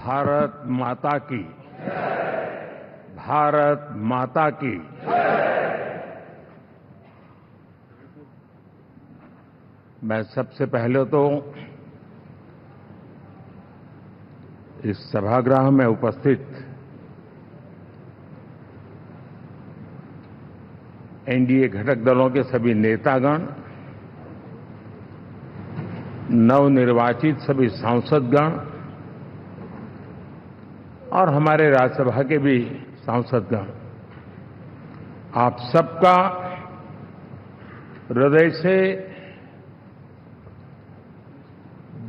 भारत माता की, भारत माता की। मैं सबसे पहले तो इस सभागृह में उपस्थित एनडीए घटक दलों के सभी नेतागण, नवनिर्वाचित सभी सांसदगण और हमारे राज्यसभा के भी सांसदगण, आप सबका हृदय से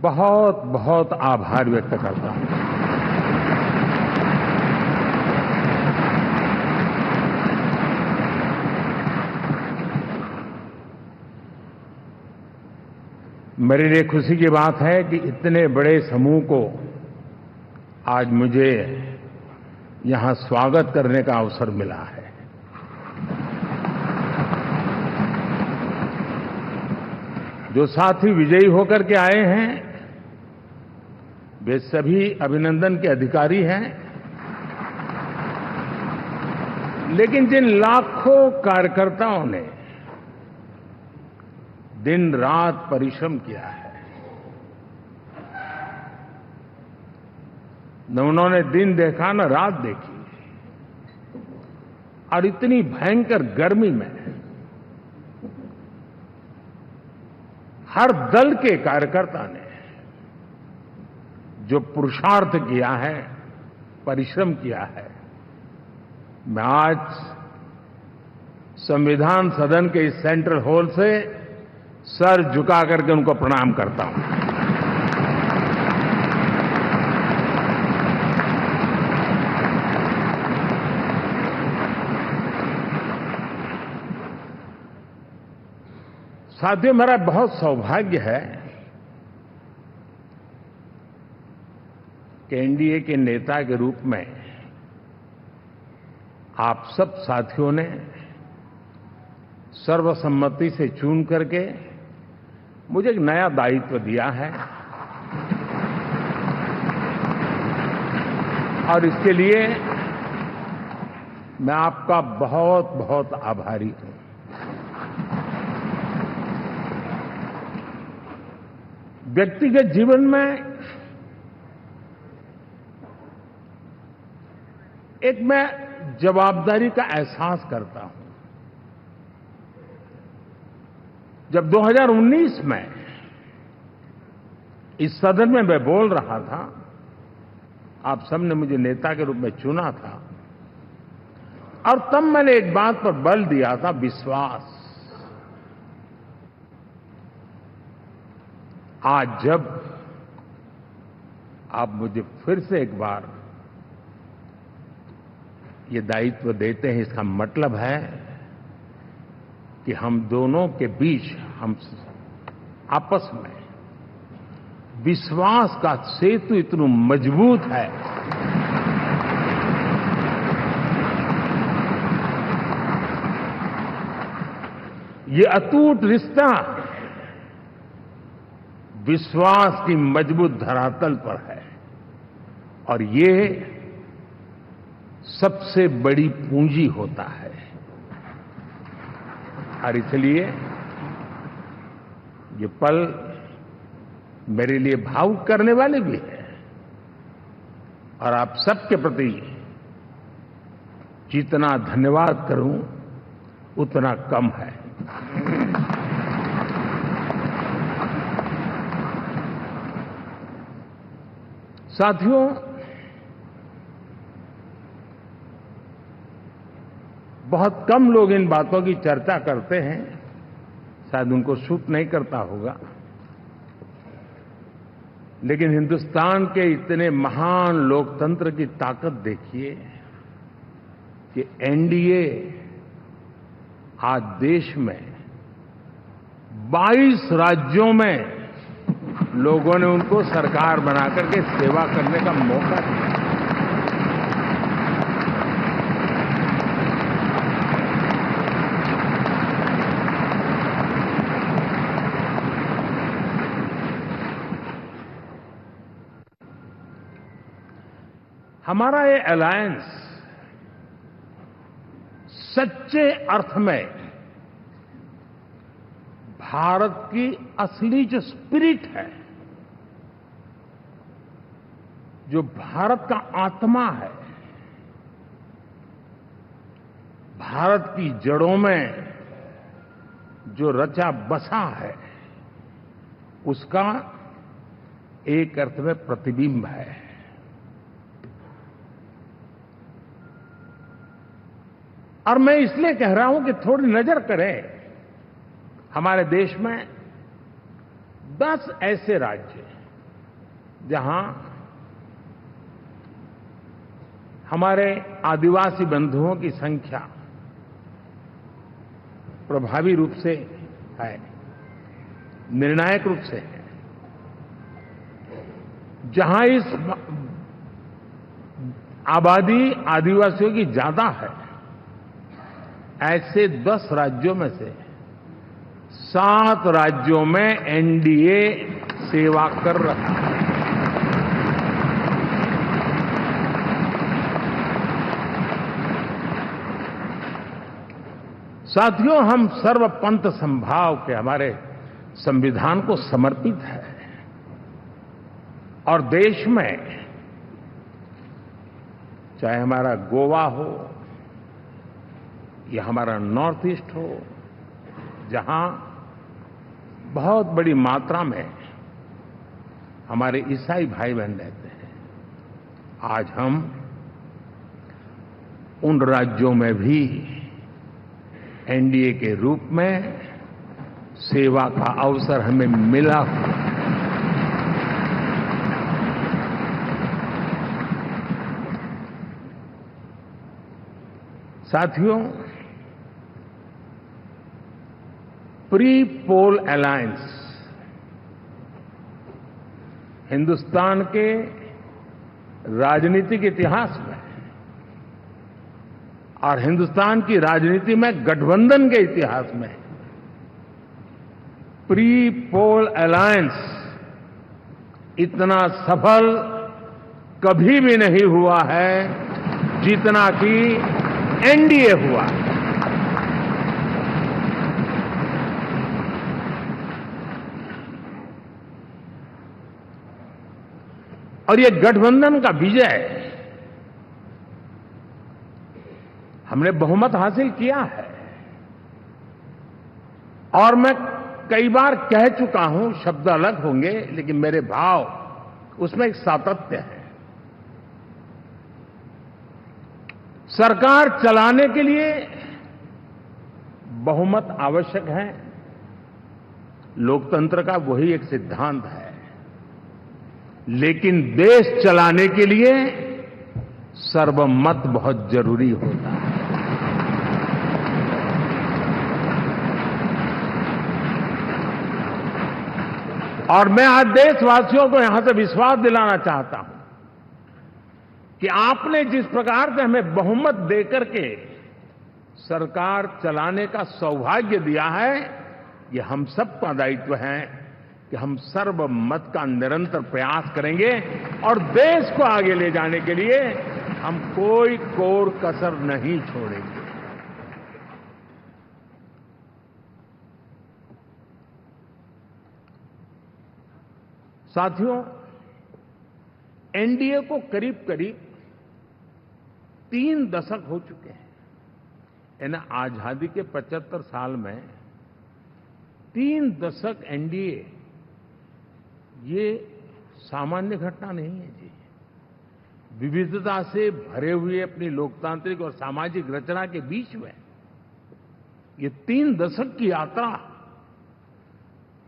बहुत बहुत आभार व्यक्त करता हूं। मेरे लिए खुशी की बात है कि इतने बड़े समूह को आज मुझे यहां स्वागत करने का अवसर मिला है। जो साथी विजयी होकर के आए हैं वे सभी अभिनंदन के अधिकारी हैं, लेकिन जिन लाखों कार्यकर्ताओं ने दिन रात परिश्रम किया है, न उन्होंने दिन देखा न रात देखी, और इतनी भयंकर गर्मी में हर दल के कार्यकर्ता ने जो पुरुषार्थ किया है, परिश्रम किया है, मैं आज संविधान सदन के इस सेंट्रल हॉल से सर झुका करके उनको प्रणाम करता हूं। साथियों, मेरा बहुत सौभाग्य है कि एनडीए के नेता के रूप में आप सब साथियों ने सर्वसम्मति से चुन करके मुझे एक नया दायित्व दिया है, और इसके लिए मैं आपका बहुत बहुत आभारी हूं। व्यक्तिगत जीवन में एक मैं जवाबदारी का एहसास करता हूं। जब 2019 में इस सदन में मैं बोल रहा था, आप सबने मुझे नेता के रूप में चुना था, और तब मैंने एक बात पर बल दिया था, विश्वास। आज जब आप मुझे फिर से एक बार ये दायित्व देते हैं, इसका मतलब है कि हम दोनों के बीच, हम आपस में विश्वास का सेतु इतना मजबूत है ये अटूट रिश्ता विश्वास की मजबूत धरातल पर है, और ये सबसे बड़ी पूंजी होता है। और इसलिए ये पल मेरे लिए भावुक करने वाले भी हैं, और आप सबके प्रति जितना धन्यवाद करूं उतना कम है। साथियों, बहुत कम लोग इन बातों की चर्चा करते हैं, शायद उनको सूट नहीं करता होगा, लेकिन हिंदुस्तान के इतने महान लोकतंत्र की ताकत देखिए कि एनडीए आज देश में 22 राज्यों में लोगों ने उनको सरकार बनाकर के सेवा करने का मौका दिया। हमारा ये अलायंस सच्चे अर्थ में भारत की असली जो स्पिरिट है, जो भारत का आत्मा है, भारत की जड़ों में जो रचा बसा है, उसका एक अर्थ में प्रतिबिंब है। और मैं इसलिए कह रहा हूं कि थोड़ी नजर करें, हमारे देश में 10 ऐसे राज्य जहां हमारे आदिवासी बंधुओं की संख्या प्रभावी रूप से है, निर्णायक रूप से है, जहां इस आबादी आदिवासियों की ज्यादा है, ऐसे 10 राज्यों में से 7 राज्यों में एनडीए सेवा कर रहा है। साथियों, हम सर्वपंथ संभाव के हमारे संविधान को समर्पित है और देश में चाहे हमारा गोवा हो या हमारा नॉर्थ ईस्ट हो, जहां बहुत बड़ी मात्रा में हमारे ईसाई भाई बहन रहते हैं, आज हम उन राज्यों में भी एनडीए के रूप में सेवा का अवसर हमें मिला। साथियों, प्री पोल अलायंस हिंदुस्तान के राजनीतिक इतिहास में और हिंदुस्तान की राजनीति में गठबंधन के इतिहास में प्री पोल अलायंस इतना सफल कभी भी नहीं हुआ है जितना कि एनडीए हुआ। और ये गठबंधन का विजय, हमने बहुमत हासिल किया है और मैं कई बार कह चुका हूं, शब्द अलग होंगे लेकिन मेरे भाव उसमें एक सातत्य है। सरकार चलाने के लिए बहुमत आवश्यक है, लोकतंत्र का वही एक सिद्धांत है, लेकिन देश चलाने के लिए सर्वमत बहुत जरूरी होता है। और मैं आज देशवासियों को यहां से विश्वास दिलाना चाहता हूं कि आपने जिस प्रकार से हमें बहुमत देकर के सरकार चलाने का सौभाग्य दिया है, ये हम सबका दायित्व है कि हम सर्वमत का निरंतर प्रयास करेंगे और देश को आगे ले जाने के लिए हम कोई कोर कसर नहीं छोड़ेंगे। साथियों, एनडीए को करीब करीब 3 दशक हो चुके हैं। यानी आजादी के 75 साल में 3 दशक एनडीए, ये सामान्य घटना नहीं है जी। विविधता से भरे हुए अपनी लोकतांत्रिक और सामाजिक रचना के बीच में ये 3 दशक की यात्रा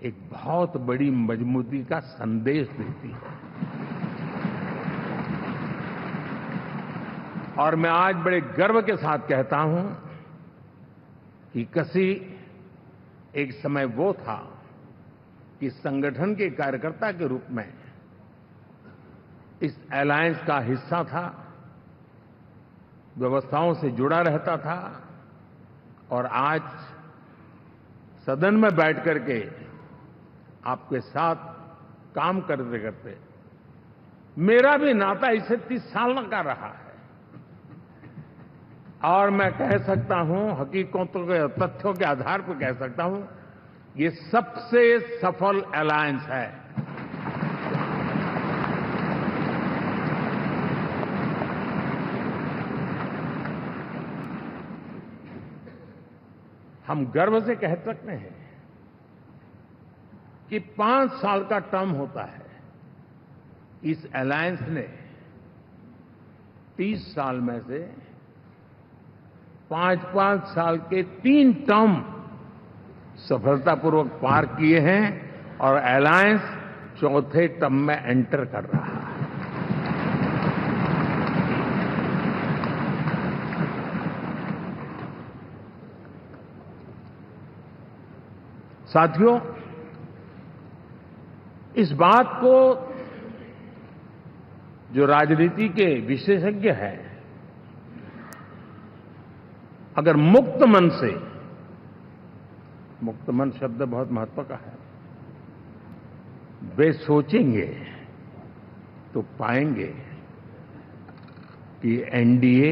एक बहुत बड़ी मजबूती का संदेश देती है। और मैं आज बड़े गर्व के साथ कहता हूं कि किसी एक समय वो था कि संगठन के कार्यकर्ता के रूप में इस अलायंस का हिस्सा था, व्यवस्थाओं से जुड़ा रहता था और आज सदन में बैठ करके आपके साथ काम करते करते मेरा भी नाता इससे 30 साल का रहा है और मैं कह सकता हूं, हकीकतों के तथ्यों के आधार पर कह सकता हूं, ये सबसे सफल अलायंस है। हम गर्व से कह सकते हैं कि 5 साल का टर्म होता है। इस अलायंस ने 30 साल में से 5-5 साल के 3 टर्म सफलतापूर्वक पार किए हैं और अलायंस चौथे टर्म में एंटर कर रहा है। साथियों, इस बात को जो राजनीति के विशेषज्ञ हैं, अगर मुक्त मन से, मुक्त मन शब्द बहुत महत्व का है, वे सोचेंगे तो पाएंगे कि एनडीए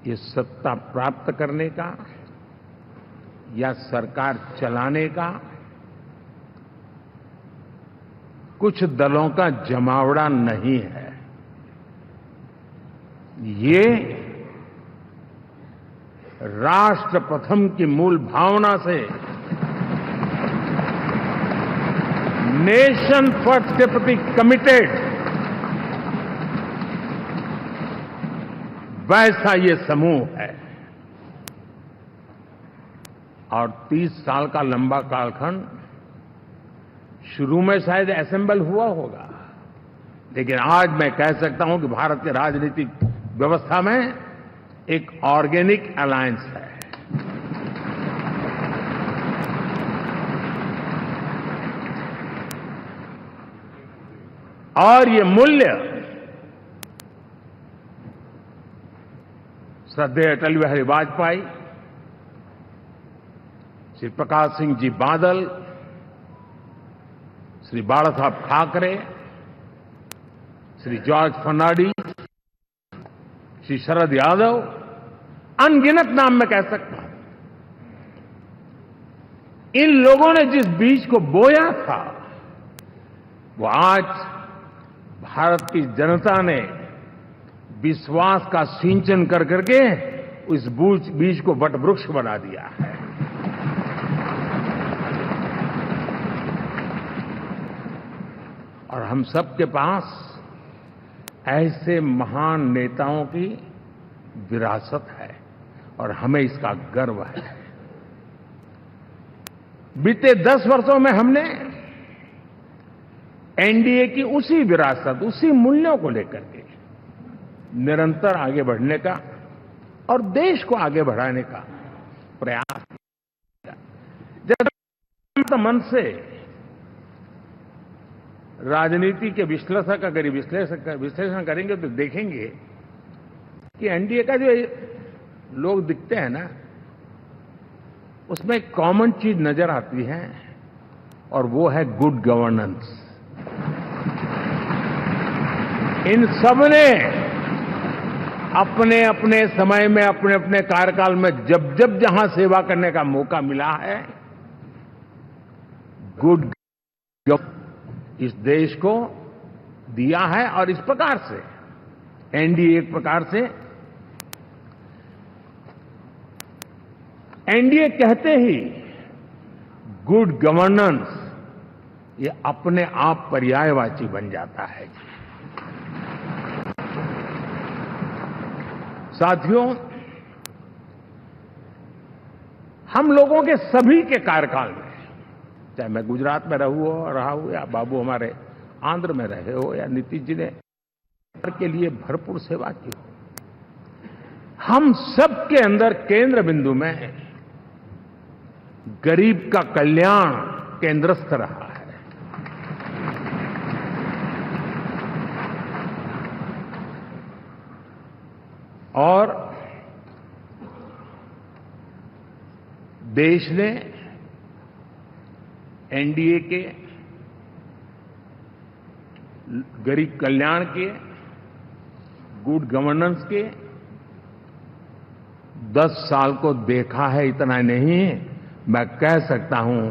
ये सत्ता प्राप्त करने का या सरकार चलाने का कुछ दलों का जमावड़ा नहीं है। ये राष्ट्र प्रथम की मूल भावना से नेशन फर्स्ट के प्रति कमिटेड वैसा ये समूह है। और 30 साल का लंबा कालखंड शुरू में शायद असेंबल हुआ होगा, लेकिन आज मैं कह सकता हूं कि भारत के राजनीतिक व्यवस्था में एक ऑर्गेनिक अलायंस है। और ये मूल्य श्रद्धेय अटल बिहारी वाजपेयी, श्री प्रकाश सिंह जी बादल, श्री बाला साहब ठाकरे, श्री जॉर्ज फर्नांडिस, श्री शरद यादव, अनगिनत नाम मैं कह सकता हूं। इन लोगों ने जिस बीज को बोया था, वो आज भारत की जनता ने विश्वास का सिंचन कर करके उस बीज को वटवृक्ष बना दिया है। और हम सबके पास ऐसे महान नेताओं की विरासत है और हमें इसका गर्व है। बीते 10 वर्षों में हमने एनडीए की उसी विरासत, उसी मूल्यों को लेकर के निरंतर आगे बढ़ने का और देश को आगे बढ़ाने का प्रयास किया। जब मन से राजनीति के विश्लेषक अगर विश्लेषण करेंगे तो देखेंगे कि एनडीए का जो लोग दिखते हैं ना, उसमें एक कॉमन चीज नजर आती है और वो है गुड गवर्नेंस। इन सबने अपने अपने समय में, अपने अपने कार्यकाल में जब जब जहां सेवा करने का मौका मिला है, गुड इस देश को दिया है। और इस प्रकार से एनडीए एक प्रकार से, एनडीए कहते ही गुड गवर्नेंस ये अपने आप पर्यायवाची बन जाता है। साथियों, हम लोगों के सभी के कार्यकाल में, चाहे मैं गुजरात में रहा हूं या बाबू हमारे आंध्र में रहे हो या नीतीश जी ने के लिए भरपूर सेवा की हो, हम सबके अंदर केंद्र बिंदु में गरीब का कल्याण केंद्रस्थ रहा है। और देश ने एनडीए के गरीब कल्याण के, गुड गवर्नेंस के 10 साल को देखा है, इतना नहीं मैं कह सकता हूं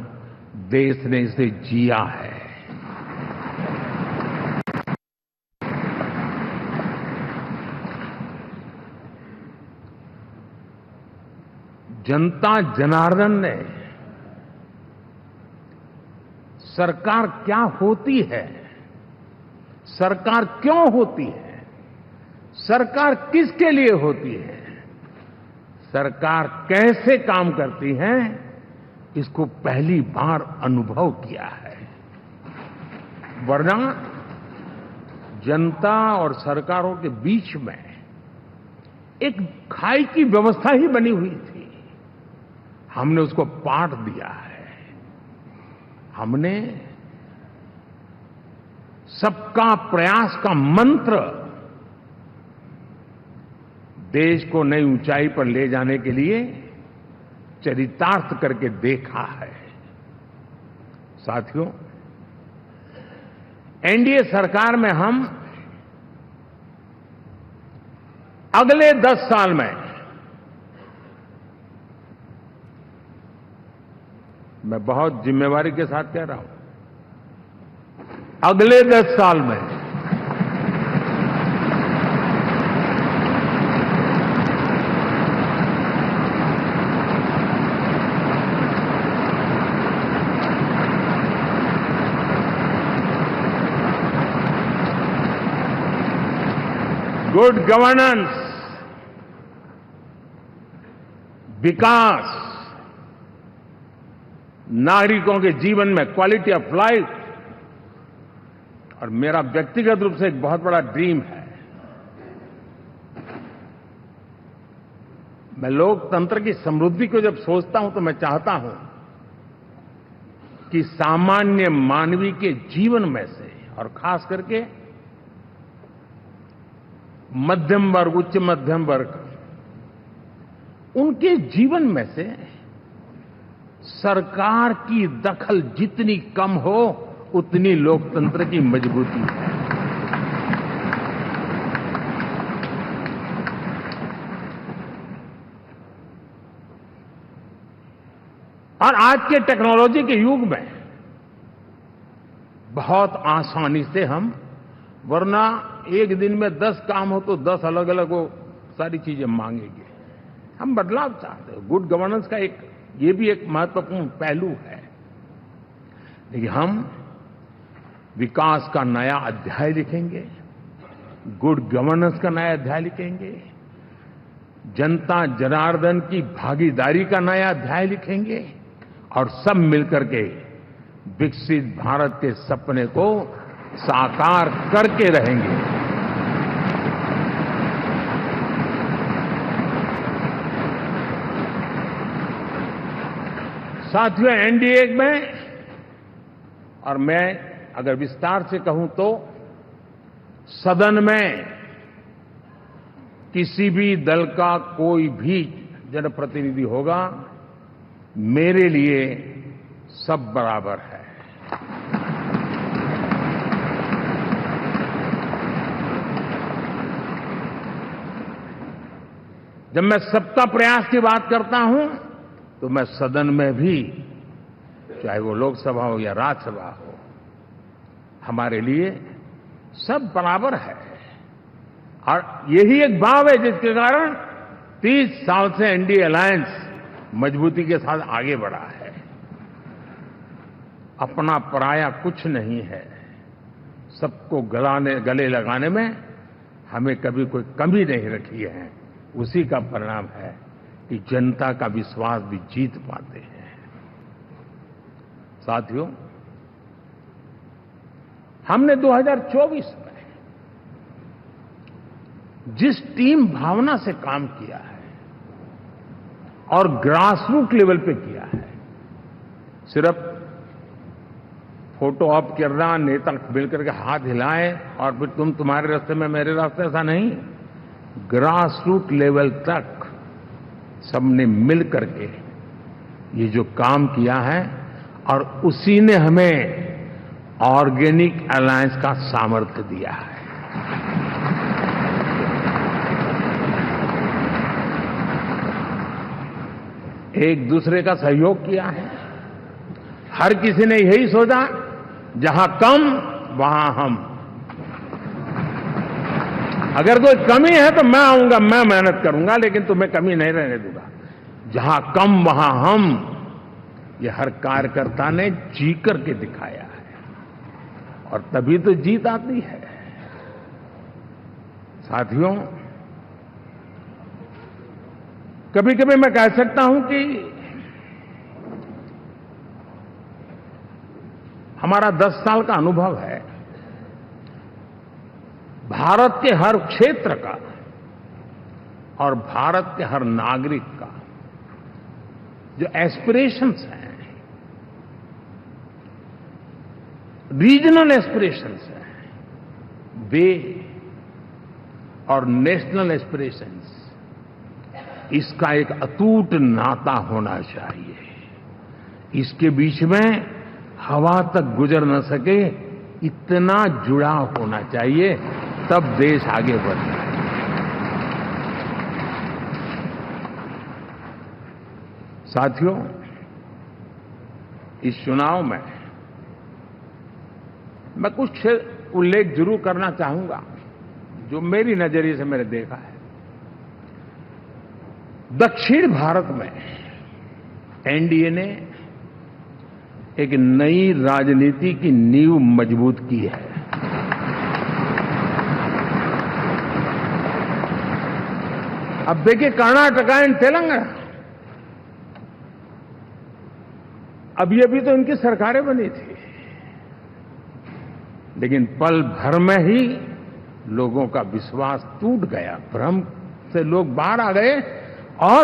देश ने इसे जिया है। जनता जनार्दन ने सरकार क्या होती है, सरकार क्यों होती है, सरकार किसके लिए होती है, सरकार कैसे काम करती है, इसको पहली बार अनुभव किया है। वरना जनता और सरकारों के बीच में एक खाई की व्यवस्था ही बनी हुई थी। हमने उसको पाट दिया है। हमने सबका प्रयास का मंत्र देश को नई ऊंचाई पर ले जाने के लिए चरितार्थ करके देखा है। साथियों, एनडीए सरकार में हम अगले 10 साल में, मैं बहुत जिम्मेवारी के साथ कह रहा हूं, अगले 10 साल में गुड गवर्नेंस, विकास, नागरिकों के जीवन में क्वालिटी ऑफ लाइफ, और मेरा व्यक्तिगत रूप से एक बहुत बड़ा ड्रीम है, मैं लोकतंत्र की समृद्धि को जब सोचता हूं तो मैं चाहता हूं कि सामान्य मानवीय के जीवन में से, और खास करके मध्यम वर्ग, उच्च मध्यम वर्ग, उनके जीवन में से सरकार की दखल जितनी कम हो उतनी लोकतंत्र की मजबूती है। और आज के टेक्नोलॉजी के युग में बहुत आसानी से हम, वरना एक दिन में 10 काम हो तो 10 अलग अलग वो सारी चीजें मांगेंगे। हम बदलाव चाहते हैं। गुड गवर्नेंस का ये भी एक महत्वपूर्ण पहलू है। लेकिन हम विकास का नया अध्याय लिखेंगे, गुड गवर्नेंस का नया अध्याय लिखेंगे, जनता जनार्दन की भागीदारी का नया अध्याय लिखेंगे, और सब मिलकर के विकसित भारत के सपने को साकार करके रहेंगे। साथियों, एनडीए में, और मैं अगर विस्तार से कहूं तो सदन में किसी भी दल का कोई भी जनप्रतिनिधि होगा, मेरे लिए सब बराबर है। जब मैं सबका प्रयास की बात करता हूं तो मैं सदन में भी, चाहे वो लोकसभा हो या राज्यसभा हो, हमारे लिए सब बराबर है। और यही एक भाव है जिसके कारण 30 साल से एनडीए अलायंस मजबूती के साथ आगे बढ़ा है। अपना पराया कुछ नहीं है। सबको गले लगाने में हमें कभी कोई कमी नहीं रखी है। उसी का परिणाम है कि जनता का विश्वास भी जीत पाते हैं। साथियों, हमने 2024 में जिस टीम भावना से काम किया है और ग्रासरूट लेवल पे किया है, सिर्फ फोटो ऑप करना, नेता मिलकर के हाथ हिलाएं और फिर तुम्हारे रास्ते में मेरे रास्ते, ऐसा नहीं। ग्रासरूट लेवल तक सबने मिल करके ये जो काम किया है, और उसी ने हमें ऑर्गेनिक अलायंस का सामर्थ्य दिया है। एक दूसरे का सहयोग किया है। हर किसी ने यही सोचा, जहां कम वहां हम। अगर कोई कमी है तो मैं आऊंगा, मैं मेहनत करूंगा, लेकिन तुम्हें कमी नहीं रहने दूंगा। जहां कम वहां हम, ये हर कार्यकर्ता ने जी करके दिखाया है, और तभी तो जीत आती है। साथियों, कभी कभी मैं कह सकता हूं कि हमारा 10 साल का अनुभव है, भारत के हर क्षेत्र का और भारत के हर नागरिक का जो एस्पिरेशंस हैं, रीजनल एस्पिरेशंस हैं, वे और नेशनल एस्पिरेशंस, इसका एक अटूट नाता होना चाहिए। इसके बीच में हवा तक गुजर न सके, इतना जुड़ाव होना चाहिए, तब देश आगे बढ़ता है। साथियों, इस चुनाव में मैं कुछ उल्लेख जरूर करना चाहूंगा जो मेरी नजरिए से मैंने देखा है। दक्षिण भारत में एनडीए ने एक नई राजनीति की नींव मजबूत की है। अब देखिए, कर्नाटक एंड तेलंगाना, अभी तो इनकी सरकारें बनी थी, लेकिन पल भर में ही लोगों का विश्वास टूट गया, भ्रम से लोग बाहर आ गए और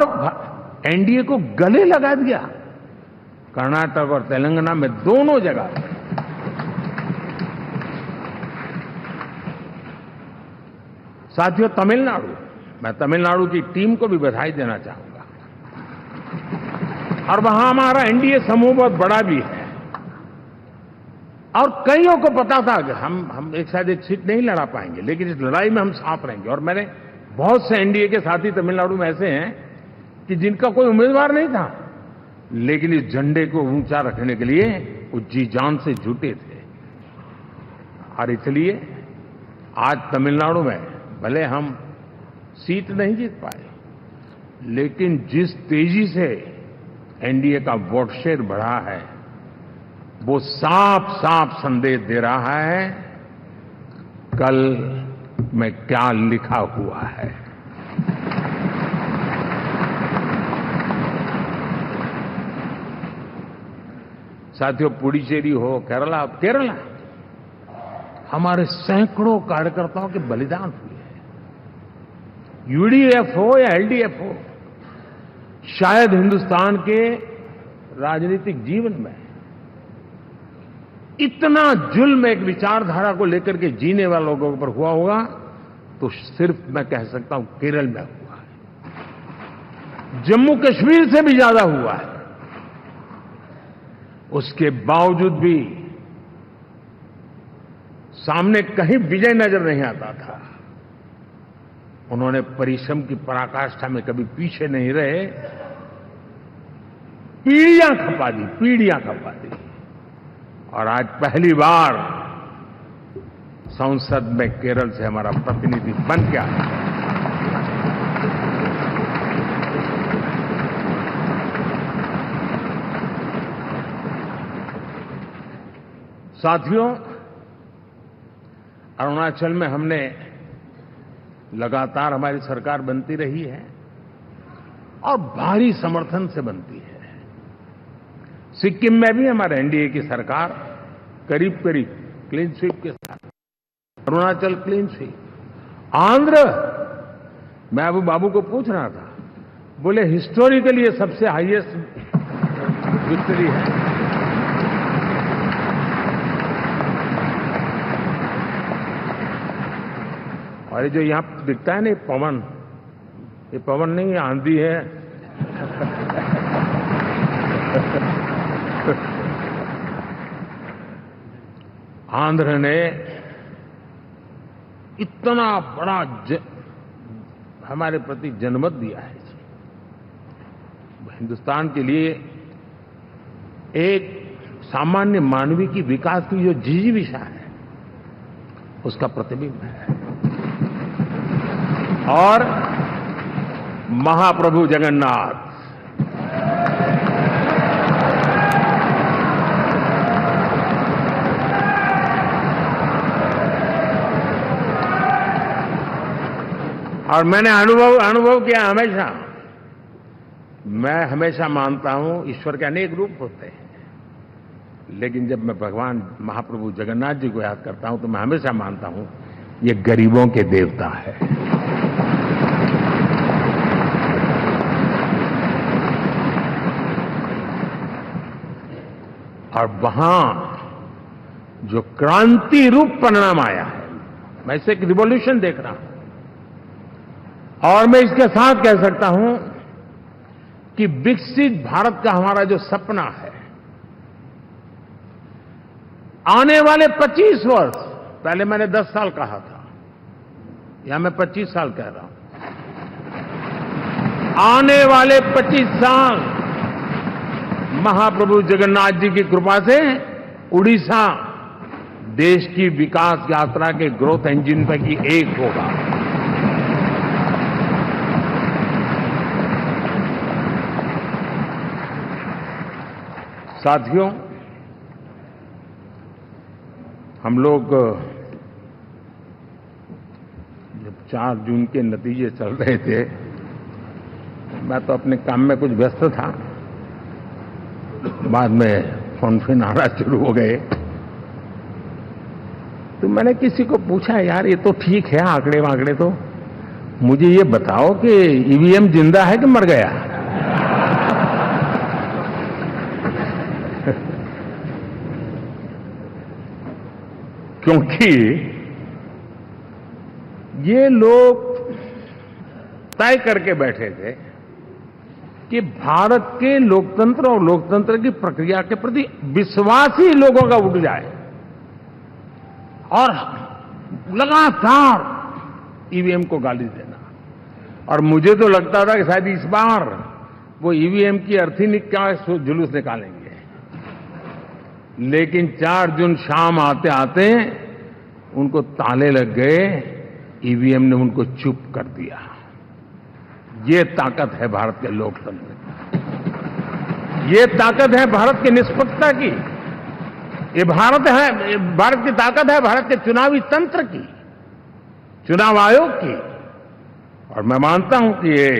एनडीए को गले लगा दिया। कर्नाटक और तेलंगाना में दोनों जगह साथियों, तमिलनाडु, मैं तमिलनाडु की टीम को भी बधाई देना चाहूंगा, और वहां हमारा एनडीए समूह बहुत बड़ा भी है, और कईयों को पता था कि हम एक शायद एक सीट नहीं लड़ा पाएंगे, लेकिन इस लड़ाई में हम साथ रहेंगे। और मैंने बहुत से एनडीए के साथी तमिलनाडु में ऐसे हैं कि जिनका कोई उम्मीदवार नहीं था, लेकिन इस झंडे को ऊंचा रखने के लिए वो जी जान से जुटे थे। और इसलिए आज तमिलनाडु में भले हम सीट नहीं जीत पाए, लेकिन जिस तेजी से एनडीए का वोट शेयर बढ़ा है, वो साफ साफ संदेश दे रहा है कल में क्या लिखा हुआ है। साथियों, पुडुचेरी हो, केरला, हमारे सैकड़ों कार्यकर्ताओं के बलिदान हुए हैं। यूडीएफ हो या एलडीएफ हो, शायद हिंदुस्तान के राजनीतिक जीवन में इतना जुल्म एक विचारधारा को लेकर के जीने वाले लोगों पर हुआ होगा तो सिर्फ मैं कह सकता हूं केरल में हुआ है। जम्मू कश्मीर से भी ज्यादा हुआ है। उसके बावजूद भी सामने कहीं विजय नजर नहीं आता था। उन्होंने परिश्रम की पराकाष्ठा में कभी पीछे नहीं रहे, पीढ़ियां खपा दी, और आज पहली बार संसद में केरल से हमारा प्रतिनिधि बन के आया। साथियों, अरुणाचल में हमने लगातार हमारी सरकार बनती रही है और भारी समर्थन से बनती है। सिक्किम में भी हमारे एनडीए की सरकार करीब करीब क्लीन स्वीप के साथ, अरुणाचल क्लीन स्वीप। आंध्र, मैं अबू बाबू को पूछ रहा था, बोले हिस्टोरिकली ये सबसे हाईएस्ट विक्ट्री है। और ये जो यहां दिखता है ना पवन, ये पवन नहीं, ये आंधी है। आंध्र ने इतना बड़ा हमारे प्रति जनमत दिया है। हिंदुस्तान के लिए एक सामान्य मानवीय की विकास की जो जिजीविषा है उसका प्रतिबिंब है। और महाप्रभु जगन्नाथ और मैंने अनुभव किया हमेशा। मैं हमेशा मानता हूं ईश्वर के अनेक रूप होते हैं, लेकिन जब मैं भगवान महाप्रभु जगन्नाथ जी को याद करता हूं तो मैं हमेशा मानता हूं ये गरीबों के देवता है। और वहां जो क्रांति रूप परिणाम आया है, मैं इसे एक रिवॉल्यूशन देख रहा हूं। और मैं इसके साथ कह सकता हूं कि विकसित भारत का हमारा जो सपना है, आने वाले 25 वर्ष, पहले मैंने 10 साल कहा था, या मैं 25 साल कह रहा हूं, आने वाले 25 साल महाप्रभु जगन्नाथ जी की कृपा से उड़ीसा देश की विकास यात्रा के ग्रोथ इंजन पैकी एक होगा। साथियों, हम लोग जब 4 जून के नतीजे चल रहे थे, मैं तो अपने काम में कुछ व्यस्त था, बाद में फोन आना शुरू हो गए। तो मैंने किसी को पूछा, यार ये तो ठीक है आंकड़े वांकड़े, तो मुझे ये बताओ कि ईवीएम जिंदा है कि मर गया? क्योंकि ये लोग तय करके बैठे थे कि भारत के लोकतंत्र और लोकतंत्र की प्रक्रिया के प्रति विश्वास ही लोगों का उठ जाए, और लगातार ईवीएम को गाली देना। और मुझे तो लगता था कि शायद इस बार वो ईवीएम की अर्थी का जुलूस निकालेंगे, लेकिन 4 जून शाम आते आते उनको ताले लग गए, ईवीएम ने उनको चुप कर दिया। ये ताकत है भारत के लोकतंत्र की, ये ताकत है भारत की निष्पक्षता की, ये भारत की ताकत है भारत के चुनावी तंत्र की, चुनाव आयोग की। और मैं मानता हूं कि ये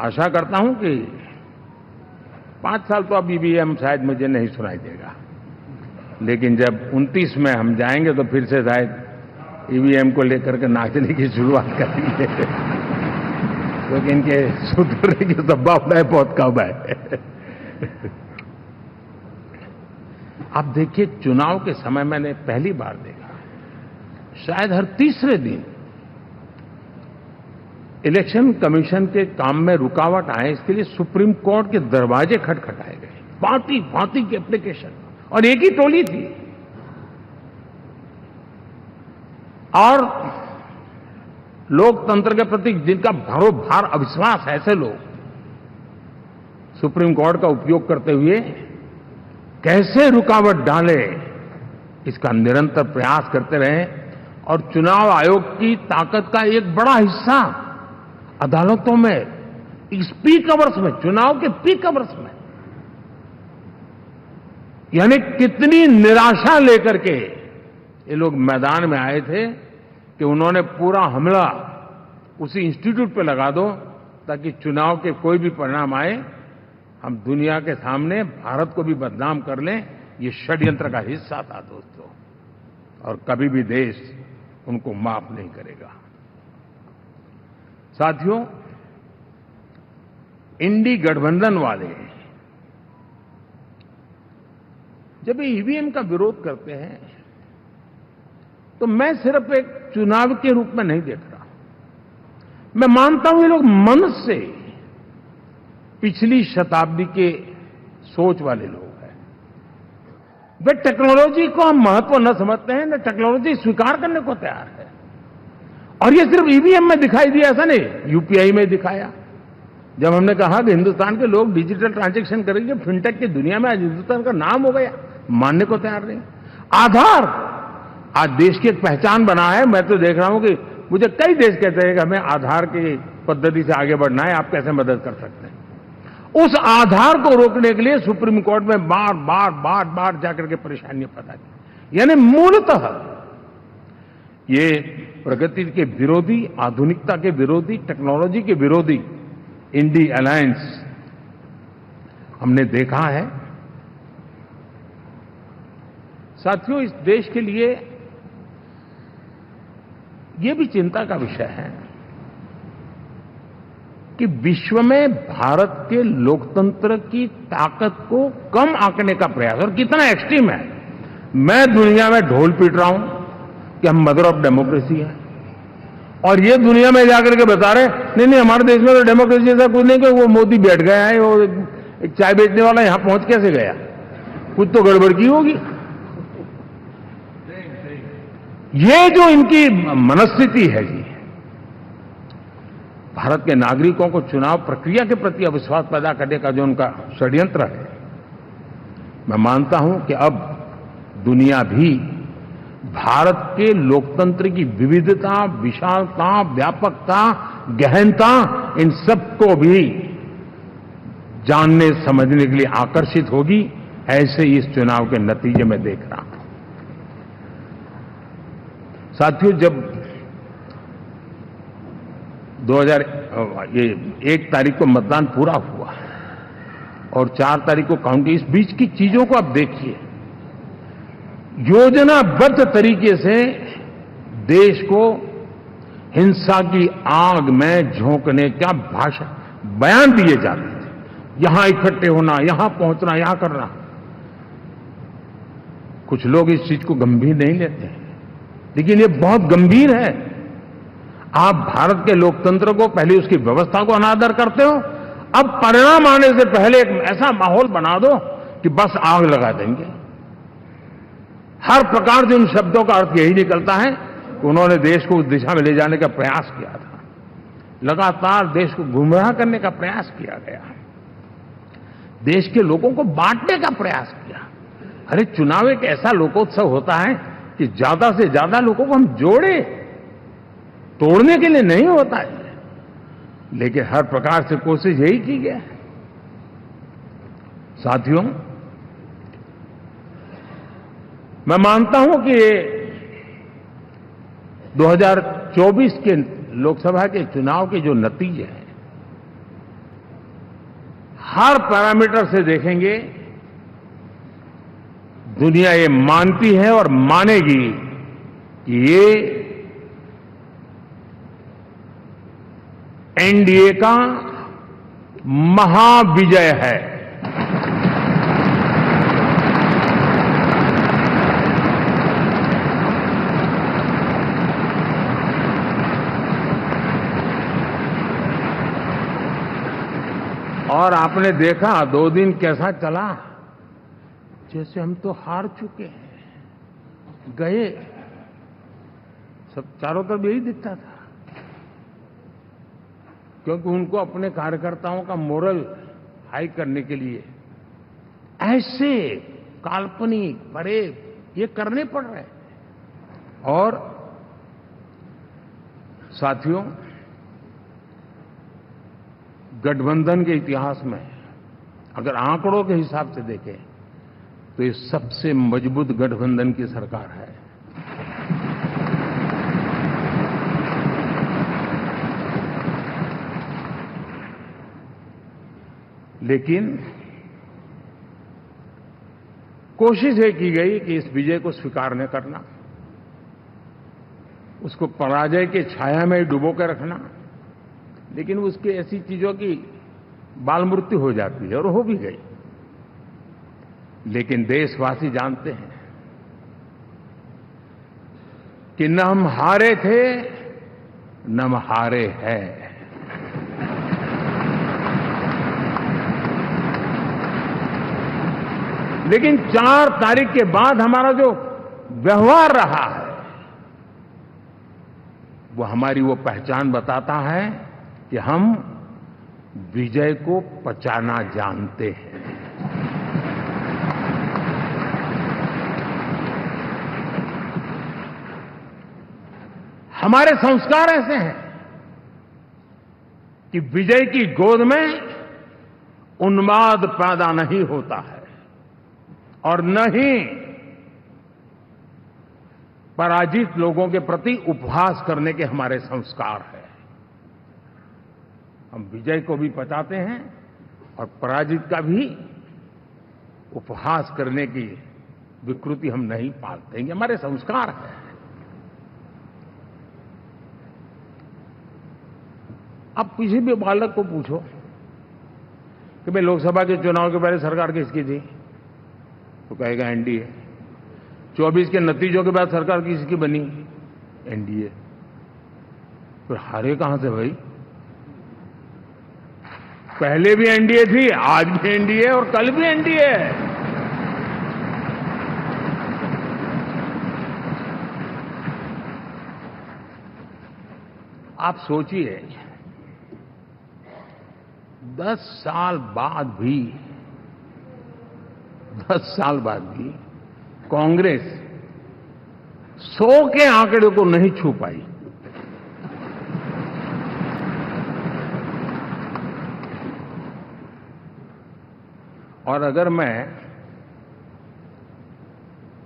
आशा करता हूं कि 5 साल तो अब ईवीएम शायद मुझे नहीं सुनाई देगा, लेकिन जब 29 में हम जाएंगे तो फिर से शायद ईवीएम को लेकर के नाचने की शुरुआत करेंगे, क्योंकि इनके सुधरने की संभावना बहुत कम है। आप देखिए, चुनाव के समय मैंने पहली बार देखा, शायद हर तीसरे दिन इलेक्शन कमीशन के काम में रुकावट आए, इसके लिए सुप्रीम कोर्ट के दरवाजे खटखटाए गए, भांति भांति की एप्लीकेशन, और एक ही टोली थी। और लोकतंत्र के प्रति जिनका भरोभार अविश्वास है, ऐसे लोग सुप्रीम कोर्ट का उपयोग करते हुए कैसे रुकावट डाले, इसका निरंतर प्रयास करते रहे। और चुनाव आयोग की ताकत का एक बड़ा हिस्सा अदालतों में, इस पीक आवर्स में, चुनाव के पीक आवर्स में, यानी कितनी निराशा लेकर के ये लोग मैदान में आए थे कि उन्होंने पूरा हमला उसी इंस्टीट्यूट पे लगा दो ताकि चुनाव के कोई भी परिणाम आए, हम दुनिया के सामने भारत को भी बदनाम कर लें। ये षड्यंत्र का हिस्सा था दोस्तों, और कभी भी देश उनको माफ नहीं करेगा। साथियों, इंडी गठबंधन वाले जब ईवीएम का विरोध करते हैं तो मैं सिर्फ एक चुनाव के रूप में नहीं देख रहा, मैं मानता हूं ये लोग मन से पिछली शताब्दी के सोच वाले लोग हैं। वे टेक्नोलॉजी को हम महत्व न समझते हैं, न टेक्नोलॉजी स्वीकार करने को तैयार है। और ये सिर्फ ईवीएम में दिखाई दिया, ऐसा नहीं, यूपीआई में दिखाया। जब हमने कहा कि हिंदुस्तान के लोग डिजिटल ट्रांजैक्शन करेंगे, फिनटेक की दुनिया में आज हिंदुस्तान का नाम हो गया, मानने को तैयार नहीं। आधार आज देश की एक पहचान बना है। मैं तो देख रहा हूं कि मुझे कई देश कहते हैं कि हमें आधार की पद्धति से आगे बढ़ना है, आप कैसे मदद कर सकते हैं। उस आधार को रोकने के लिए सुप्रीम कोर्ट में बार बार जाकर के परेशानियां पैदा की। यानी मूलतः ये प्रगति के विरोधी, आधुनिकता के विरोधी, टेक्नोलॉजी के विरोधी इंडी अलायंस हमने देखा है। साथियों, इस देश के लिए ये भी चिंता का विषय है कि विश्व में भारत के लोकतंत्र की ताकत को कम आंकने का प्रयास, और कितना एक्सट्रीम है। मैं दुनिया में ढोल पीट रहा हूं कि हम मदर ऑफ डेमोक्रेसी है, और ये दुनिया में जाकर के बता रहे नहीं हमारे देश में तो डेमोक्रेसी ऐसा कुछ नहीं, कि वो मोदी बैठ गया है, वो एक चाय बेचने वाला यहां पहुंच कैसे गया, कुछ तो गड़बड़ की होगी। ये जो इनकी मनस्थिति है जी, भारत के नागरिकों को चुनाव प्रक्रिया के प्रति अविश्वास पैदा करने का जो उनका षड्यंत्र है, मैं मानता हूं कि अब दुनिया भी भारत के लोकतंत्र की विविधता, विशालता, व्यापकता, गहनता, इन सबको भी जानने समझने के लिए आकर्षित होगी। ऐसे ही इस चुनाव के नतीजे में देख रहा हूं। साथियों, जब 1 तारीख को मतदान पूरा हुआ और 4 तारीख को काउंटिंग, इस बीच की चीजों को आप देखिए। योजनाबद्ध तरीके से देश को हिंसा की आग में झोंकने का बयान दिए जाते थे। यहां इकट्ठे होना, यहां पहुंचना, यहां करना। कुछ लोग इस चीज को गंभीर नहीं लेते हैं, लेकिन ये बहुत गंभीर है। आप भारत के लोकतंत्र को, पहले उसकी व्यवस्था को अनादर करते हो, अब परिणाम आने से पहले एक ऐसा माहौल बना दो कि बस आग लगा देंगे। हर प्रकार से उन शब्दों का अर्थ यही निकलता है कि उन्होंने देश को उस दिशा में ले जाने का प्रयास किया था। लगातार देश को गुमराह करने का प्रयास किया गया, देश के लोगों को बांटने का प्रयास किया। अरे, चुनाव एक ऐसा लोकोत्सव होता है कि ज्यादा से ज्यादा लोगों को हम जोड़े, तोड़ने के लिए नहीं होता है। लेकिन हर प्रकार से कोशिश यही की गई है। साथियों, मैं मानता हूं कि 2024 के लोकसभा के चुनाव के जो नतीजे हैं, हर पैरामीटर से देखेंगे, दुनिया ये मानती है और मानेगी कि ये एनडीए का महाविजय है। और आपने देखा 2 दिन कैसा चला, जैसे हम तो हार चुके हैं, गए। सब चारों तरफ यही दिखता था, क्योंकि उनको अपने कार्यकर्ताओं का मोरल हाई करने के लिए ऐसे काल्पनिक परेड ये करने पड़ रहे हैं। और साथियों, गठबंधन के इतिहास में अगर आंकड़ों के हिसाब से देखें तो ये सबसे मजबूत गठबंधन की सरकार है। लेकिन कोशिश ये की गई कि इस विजय को स्वीकार न करना, उसको पराजय के छाया में डुबो के रखना। लेकिन उसकी ऐसी चीजों की बाल मृत्यु हो जाती है, और हो भी गई। लेकिन देशवासी जानते हैं कि न हम हारे थे, न हम हारे हैं। लेकिन 4 तारीख के बाद हमारा जो व्यवहार रहा है वो हमारी वो पहचान बताता है कि हम विजय को पचाना जानते हैं। हमारे संस्कार ऐसे हैं कि विजय की गोद में उन्माद पैदा नहीं होता है और न ही पराजित लोगों के प्रति उपहास करने के हमारे संस्कार हैं। हम विजय को भी पचाते हैं और पराजित का भी उपहास करने की विकृति हम नहीं पालते हैं। ये हमारे संस्कार हैं। अब किसी भी बालक को पूछो कि भाई लोकसभा के चुनाव के पहले सरकार किसकी थी, तो कहेगा एनडीए। 24 के नतीजों के बाद सरकार किसकी बनी, एनडीए। फिर हारे कहां से भाई? पहले भी एनडीए थी, आज भी एनडीए और कल भी एनडीए है। आप सोचिए 10 साल बाद भी कांग्रेस 100 के आंकड़े को नहीं छू पाई। और अगर मैं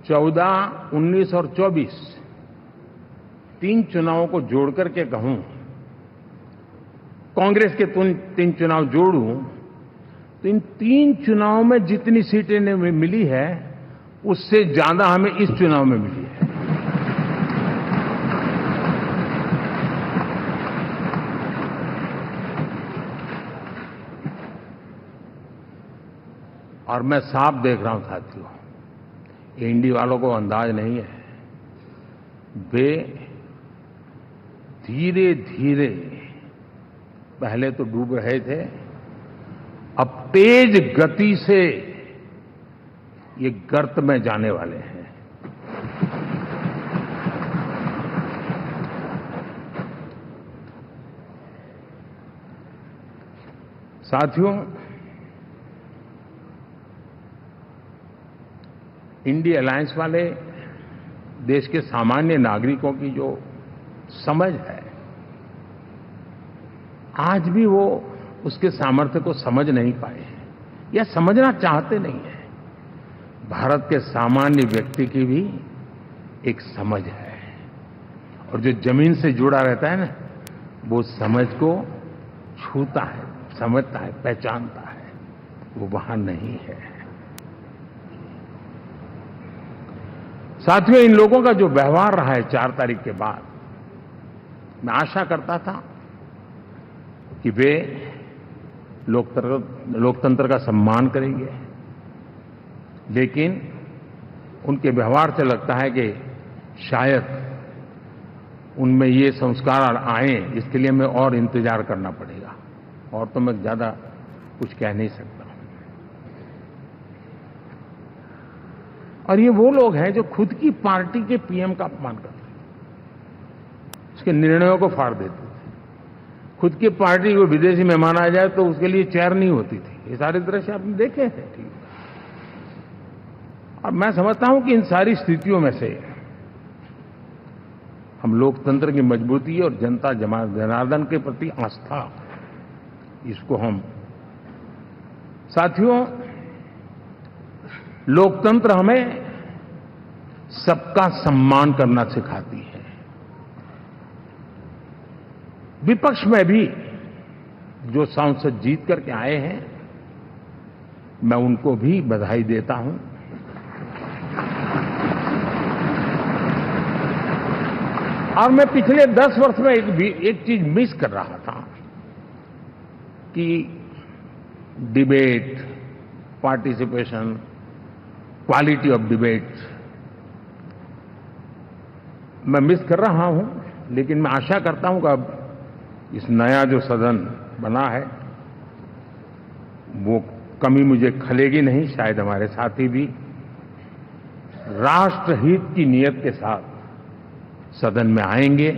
14, 19 और 24 3 चुनावों को जोड़ करके कहूं, कांग्रेस के 3 चुनाव जोड़ूं, तो इन 3 चुनावों में जितनी सीटें मिली है उससे ज्यादा हमें इस चुनाव में मिली है। और मैं साफ देख रहा हूं साथियों, एनडीए वालों को अंदाज नहीं है। वे धीरे धीरे पहले तो डूब रहे थे, अब तेज गति से ये गर्त में जाने वाले हैं। साथियों, इंडिया अलायंस वाले देश के सामान्य नागरिकों की जो समझ है, आज भी वो उसके सामर्थ्य को समझ नहीं पाए हैं या समझना चाहते नहीं हैं। भारत के सामान्य व्यक्ति की भी एक समझ है और जो जमीन से जुड़ा रहता है ना, वो समझ को छूता है, समझता है, पहचानता है। वो वहां नहीं है। साथियों, इन लोगों का जो व्यवहार रहा है 4 तारीख के बाद, मैं आशा करता था कि वे लोकतंत्र का सम्मान करेंगे, लेकिन उनके व्यवहार से लगता है कि शायद उनमें ये संस्कार आए, इसके लिए हमें और इंतजार करना पड़ेगा। और तो मैं ज्यादा कुछ कह नहीं सकता। और ये वो लोग हैं जो खुद की पार्टी के पीएम का अपमान करते हैं, उसके निर्णयों को फाड़ देते थे। खुद की पार्टी को विदेशी मेहमान आ जाए तो उसके लिए चेयर नहीं होती थी। ये सारे दृश्य आपने देखे हैं, ठीक। और मैं समझता हूं कि इन सारी स्थितियों में से हम लोकतंत्र की मजबूती और जनता जनार्दन के प्रति आस्था, इसको हम, साथियों, लोकतंत्र हमें सबका सम्मान करना सिखाती है। विपक्ष में भी जो सांसद जीत करके आए हैं, मैं उनको भी बधाई देता हूं। और मैं पिछले 10 वर्ष में एक चीज मिस कर रहा था कि debate, participation, quality of debate मैं मिस कर रहा हूं। लेकिन मैं आशा करता हूं कि अब इस नया जो सदन बना है वो कमी मुझे खलेगी नहीं, शायद हमारे साथी भी राष्ट्रहित की नीयत के साथ सदन में आएंगे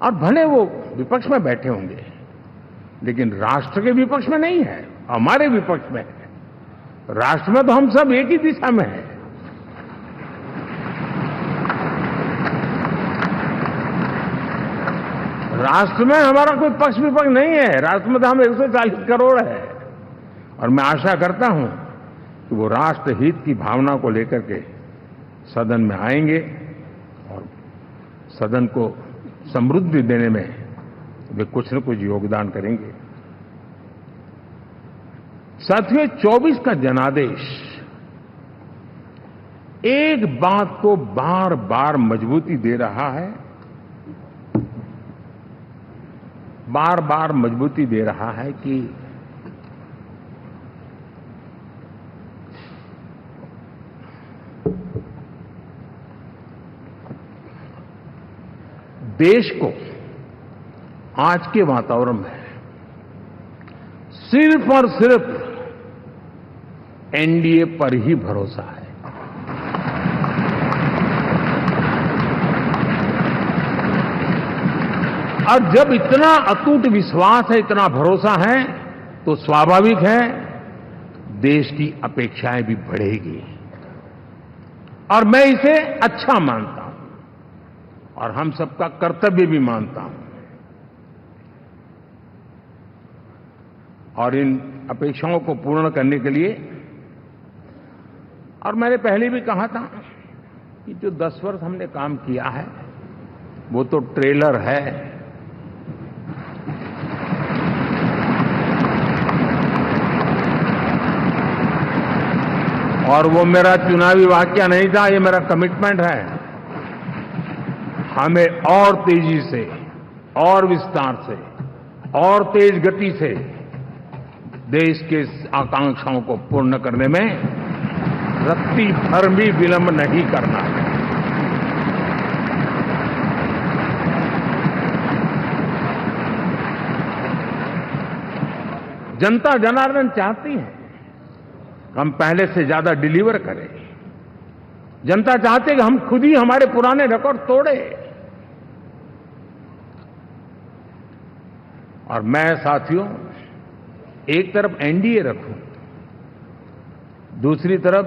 और भले वो विपक्ष में बैठे होंगे, लेकिन राष्ट्र के विपक्ष में नहीं है, हमारे विपक्ष में है। राष्ट्र में तो हम सब एक ही दिशा में हैं। राष्ट्र में हमारा कोई पक्ष विपक्ष नहीं है। राष्ट्र में तो हम 140 करोड़ है और मैं आशा करता हूं कि वो राष्ट्रहित की भावना को लेकर के सदन में आएंगे और सदन को समृद्धि देने में वे कुछ न कुछ योगदान करेंगे। साथियों, 24 का जनादेश एक बात को बार बार मजबूती दे रहा है, बार बार मजबूती दे रहा है कि देश को आज के वातावरण में सिर्फ और सिर्फ एनडीए पर ही भरोसा है। और जब इतना अटूट विश्वास है, इतना भरोसा है, तो स्वाभाविक है देश की अपेक्षाएं भी बढ़ेगी और मैं इसे अच्छा मानता हूं और हम सबका कर्तव्य भी मानता हूं। और इन अपेक्षाओं को पूर्ण करने के लिए, और मैंने पहले भी कहा था कि जो 10 वर्ष हमने काम किया है वो तो ट्रेलर है। और वो मेरा चुनावी वाक्य नहीं था, ये मेरा कमिटमेंट है। हमें और तेजी से और विस्तार से और तेज गति से देश के आकांक्षाओं को पूर्ण करने में रत्ती भर भी विलंब नहीं करना है। जनता जनार्दन चाहती है हम पहले से ज्यादा डिलीवर करें। जनता चाहती है कि हम खुद ही हमारे पुराने रिकॉर्ड तोड़े। और मैं साथियों एक तरफ एनडीए रखूं, दूसरी तरफ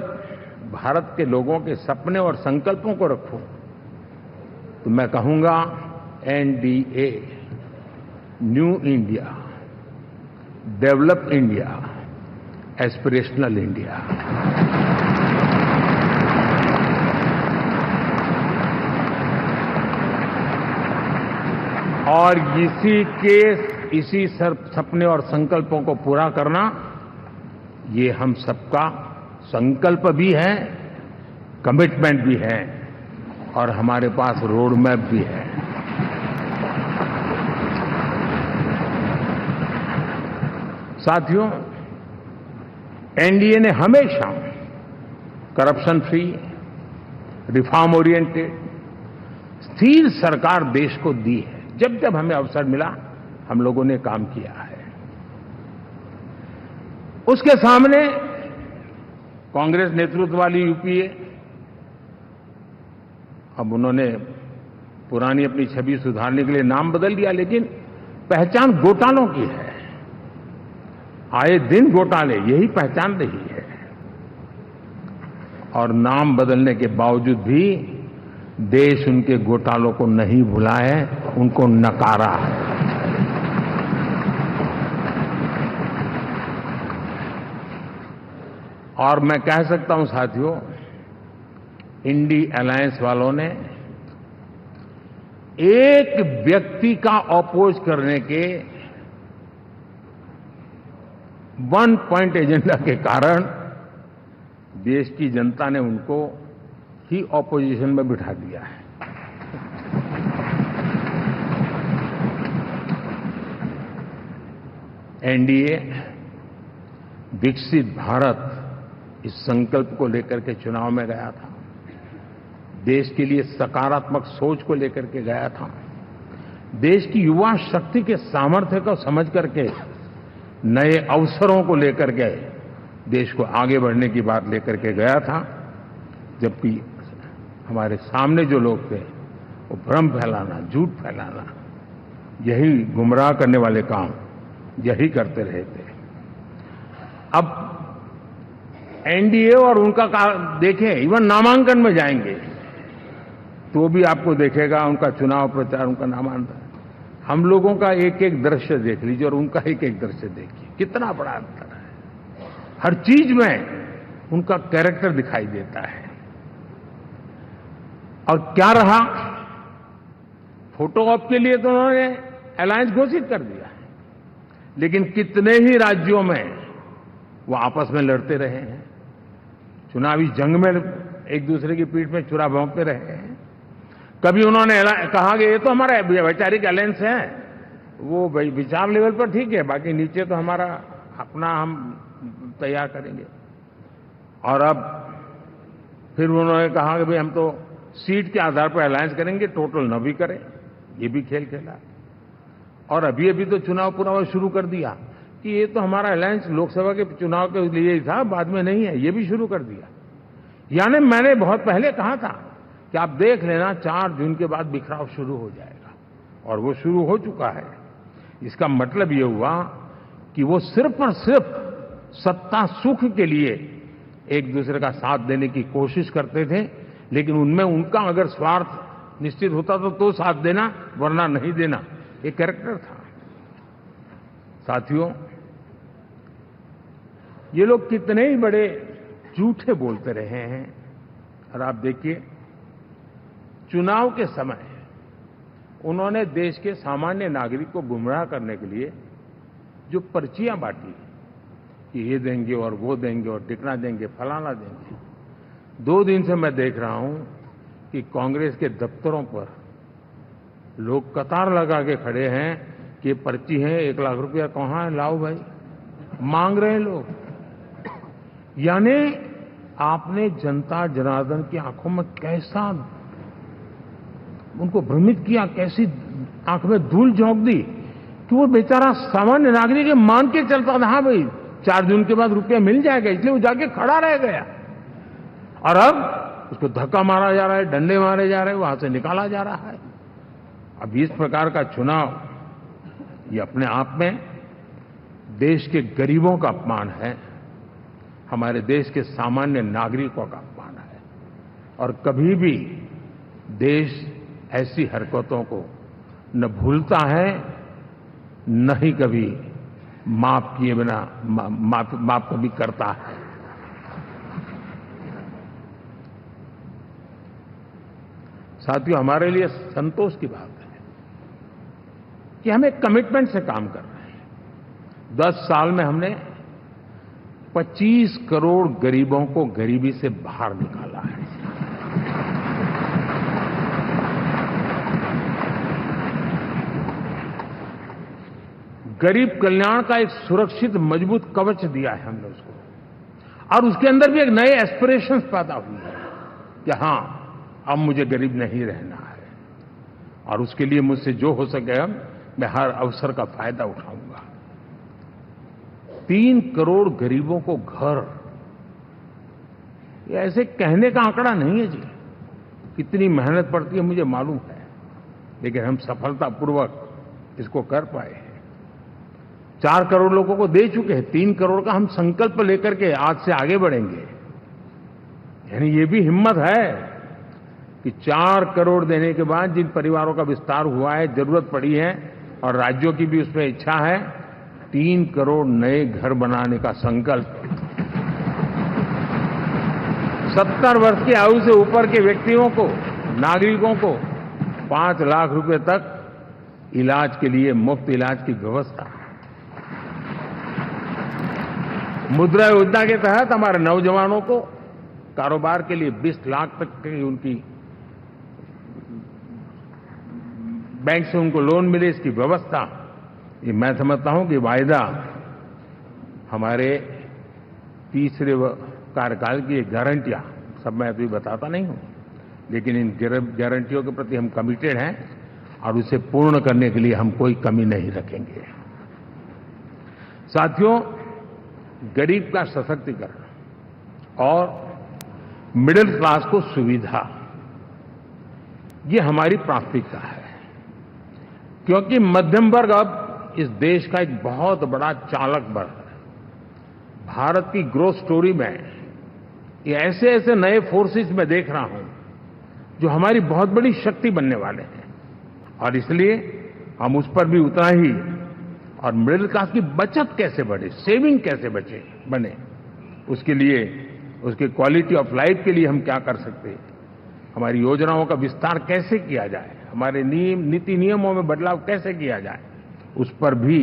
भारत के लोगों के सपने और संकल्पों को रखूं, तो मैं कहूंगा NDA, new India, develop India, aspirational India. और इसी सपने और संकल्पों को पूरा करना, ये हम सबका संकल्प भी है, कमिटमेंट भी है और हमारे पास रोड मैप भी है। साथियों, एनडीए ने हमेशा करप्शन फ्री, रिफॉर्म ओरिएंटेड, स्थिर सरकार देश को दी है। जब जब हमें अवसर मिला हम लोगों ने काम किया है। उसके सामने कांग्रेस नेतृत्व वाली यूपीए, अब उन्होंने पुरानी अपनी छवि सुधारने के लिए नाम बदल दिया, लेकिन पहचान घोटालों की है। आए दिन घोटाले, यही पहचान रही है। और नाम बदलने के बावजूद भी देश उनके घोटालों को नहीं भुला है, उनको नकारा है। और मैं कह सकता हूं साथियों, इंडी अलायंस वालों ने एक व्यक्ति का अपोज करने के वन पॉइंट एजेंडा के कारण देश की जनता ने उनको ही ऑपोजिशन में बिठा दिया है। एनडीए विकसित भारत, इस संकल्प को लेकर के चुनाव में गया था। देश के लिए सकारात्मक सोच को लेकर के गया था। देश की युवा शक्ति के सामर्थ्य को समझ करके नए अवसरों को लेकर के देश को आगे बढ़ने की बात लेकर के गया था, जबकि हमारे सामने जो लोग थे वो भ्रम फैलाना, झूठ फैलाना, यही गुमराह करने वाले काम यही करते रहे थे। अब एनडीए और उनका देखें, इवन नामांकन में जाएंगे तो भी आपको देखेगा उनका चुनाव प्रचार, उनका नामांकन, हम लोगों का एक एक दृश्य देख लीजिए और उनका एक एक दृश्य देखिए, कितना बड़ा अंतर है। हर चीज में उनका कैरेक्टर दिखाई देता है। और क्या रहा, फोटो ऑप के लिए तो उन्होंने अलायंस घोषित कर दिया है, लेकिन कितने ही राज्यों में वो आपस में लड़ते रहे हैं, चुनावी जंग में एक दूसरे की पीठ में छुरा भोंकते रहे हैं। कभी उन्होंने कहा कि ये तो हमारा वैचारिक अलायंस है, वो विचार लेवल पर ठीक है, बाकी नीचे तो हमारा अपना हम तैयार करेंगे। और अब फिर उन्होंने कहा कि भाई हम तो सीट के आधार पर अलायंस करेंगे, टोटल न भी करें, ये भी खेल खेला। और अभी अभी तो चुनाव पुरावा शुरू कर दिया कि ये तो हमारा अलायंस लोकसभा के चुनाव के लिए ही था, बाद में नहीं है, ये भी शुरू कर दिया। यानी मैंने बहुत पहले कहा था कि आप देख लेना 4 जून के बाद बिखराव शुरू हो जाएगा, और वो शुरू हो चुका है। इसका मतलब ये हुआ कि वो सिर्फ और सिर्फ सत्ता सुख के लिए एक दूसरे का साथ देने की कोशिश करते थे, लेकिन उनमें उनका अगर स्वार्थ निश्चित होता तो साथ देना, वरना नहीं देना, ये कैरेक्टर था। साथियों, ये लोग कितने ही बड़े झूठे बोलते रहे हैं। और आप देखिए, चुनाव के समय उन्होंने देश के सामान्य नागरिक को गुमराह करने के लिए जो पर्चियां बांटी कि ये देंगे और वो देंगे और टिकना देंगे, फलाना देंगे, 2 दिन से मैं देख रहा हूं कि कांग्रेस के दफ्तरों पर लोग कतार लगा के खड़े हैं कि पर्ची है, 1 लाख रुपया कहां है, लाओ भाई, मांग रहे हैं लोग। यानी आपने जनता जनार्दन की आंखों में कैसा उनको भ्रमित किया, कैसी आंख में धूल झोंक दी कि वो बेचारा सामान्य नागरिक मान के चलता था, हाँ भाई 4 जून के बाद रुपया मिल जाएगा, इसलिए वो जाके खड़ा रह गया। और अब उसको धक्का मारा जा रहा है, डंडे मारे जा रहे हैं, वहां से निकाला जा रहा है। अब इस प्रकार का चुनाव, ये अपने आप में देश के गरीबों का अपमान है, हमारे देश के सामान्य नागरिकों का अपमान है। और कभी भी देश ऐसी हरकतों को न भूलता है, न ही कभी माफ किए बिना माफ कभी करता है। साथियों, हमारे लिए संतोष की बात है कि हम एक कमिटमेंट से काम कर रहे हैं। 10 साल में हमने 25 करोड़ गरीबों को गरीबी से बाहर निकाला है। गरीब कल्याण का एक सुरक्षित मजबूत कवच दिया है हमने उसको, और उसके अंदर भी एक नए एस्पिरेशंस पैदा हुई है कि हां, अब मुझे गरीब नहीं रहना है, और उसके लिए मुझसे जो हो सके मैं हर अवसर का फायदा उठाऊंगा। 3 करोड़ गरीबों को घर, ये ऐसे कहने का आंकड़ा नहीं है जी, कितनी मेहनत पड़ती है मुझे मालूम है, लेकिन हम सफलतापूर्वक इसको कर पाए हैं। 4 करोड़ लोगों को दे चुके हैं, 3 करोड़ का हम संकल्प लेकर के आज से आगे बढ़ेंगे। यानी ये भी हिम्मत है कि 4 करोड़ देने के बाद जिन परिवारों का विस्तार हुआ है, जरूरत पड़ी है, और राज्यों की भी उसमें इच्छा है, 3 करोड़ नए घर बनाने का संकल्प। 70 वर्ष की आयु से ऊपर के व्यक्तियों को, नागरिकों को 5 लाख रुपए तक इलाज के लिए मुफ्त इलाज की व्यवस्था। मुद्रा योजना के तहत हमारे नौजवानों को कारोबार के लिए 20 लाख तक की उनकी बैंक से उनको लोन मिले, इसकी व्यवस्था। ये मैं समझता हूं कि वायदा हमारे तीसरे कार्यकाल की गारंटियां, सब मैं अभी बताता नहीं हूं, लेकिन इन गारंटियों के प्रति हम कमिटेड हैं और उसे पूर्ण करने के लिए हम कोई कमी नहीं रखेंगे। साथियों, गरीब का सशक्तिकरण और मिडिल क्लास को सुविधा, ये हमारी प्राथमिकता है, क्योंकि मध्यम वर्ग अब इस देश का एक बहुत बड़ा चालक बल है। भारत की ग्रोथ स्टोरी में ये ऐसे ऐसे नए फोर्सेस मैं देख रहा हूं जो हमारी बहुत बड़ी शक्ति बनने वाले हैं, और इसलिए हम उस पर भी उतना ही, और मिडिल क्लास की बचत कैसे बढ़े, सेविंग कैसे बने, उसके लिए, उसके क्वालिटी ऑफ लाइफ के लिए हम क्या कर सकते हैं, हमारी योजनाओं का विस्तार कैसे किया जाए, हमारे नीति नियमों में बदलाव कैसे किया जाए, उस पर भी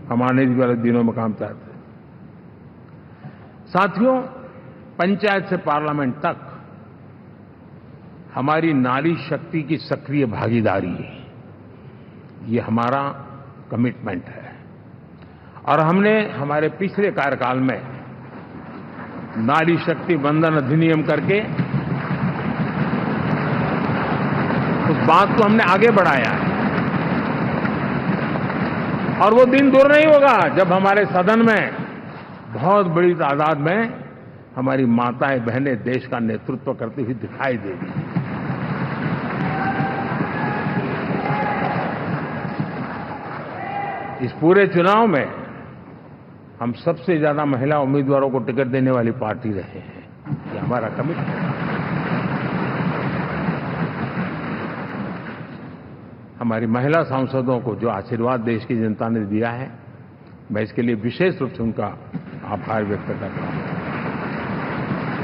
हम आने वाले दिनों में काम करते हैं। साथियों, पंचायत से पार्लियामेंट तक हमारी नारी शक्ति की सक्रिय भागीदारी, ये हमारा कमिटमेंट है, और हमने हमारे पिछले कार्यकाल में नारी शक्ति वंदन अधिनियम करके उस बात को हमने आगे बढ़ाया है। और वो दिन दूर नहीं होगा जब हमारे सदन में बहुत बड़ी तादाद में हमारी माताएं बहनें देश का नेतृत्व करती हुई दिखाई देगी। इस पूरे चुनाव में हम सबसे ज्यादा महिला उम्मीदवारों को टिकट देने वाली पार्टी रहे हैं, ये हमारा कमिटमेंट है। हमारी महिला सांसदों को जो आशीर्वाद देश की जनता ने दिया है, मैं इसके लिए विशेष रूप से उनका आभार व्यक्त करता हूं।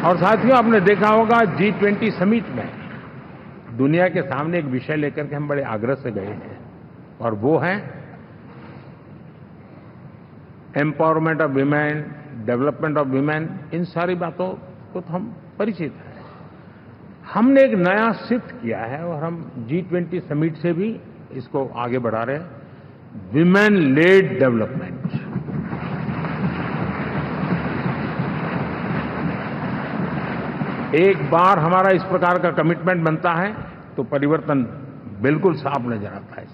और साथियों, आपने देखा होगा G20 समिट में दुनिया के सामने एक विषय लेकर के हम बड़े आग्रह से गए हैं, और वो है empowerment of women, development of women. इन सारी बातों को तो हम परिचित हैं। हमने एक नया शिफ्ट किया है, और हम G20 समिट से भी इसको आगे बढ़ा रहे हैं, विमेन लेड डेवलपमेंट। एक बार हमारा इस प्रकार का कमिटमेंट बनता है तो परिवर्तन बिल्कुल साफ नजर आता है।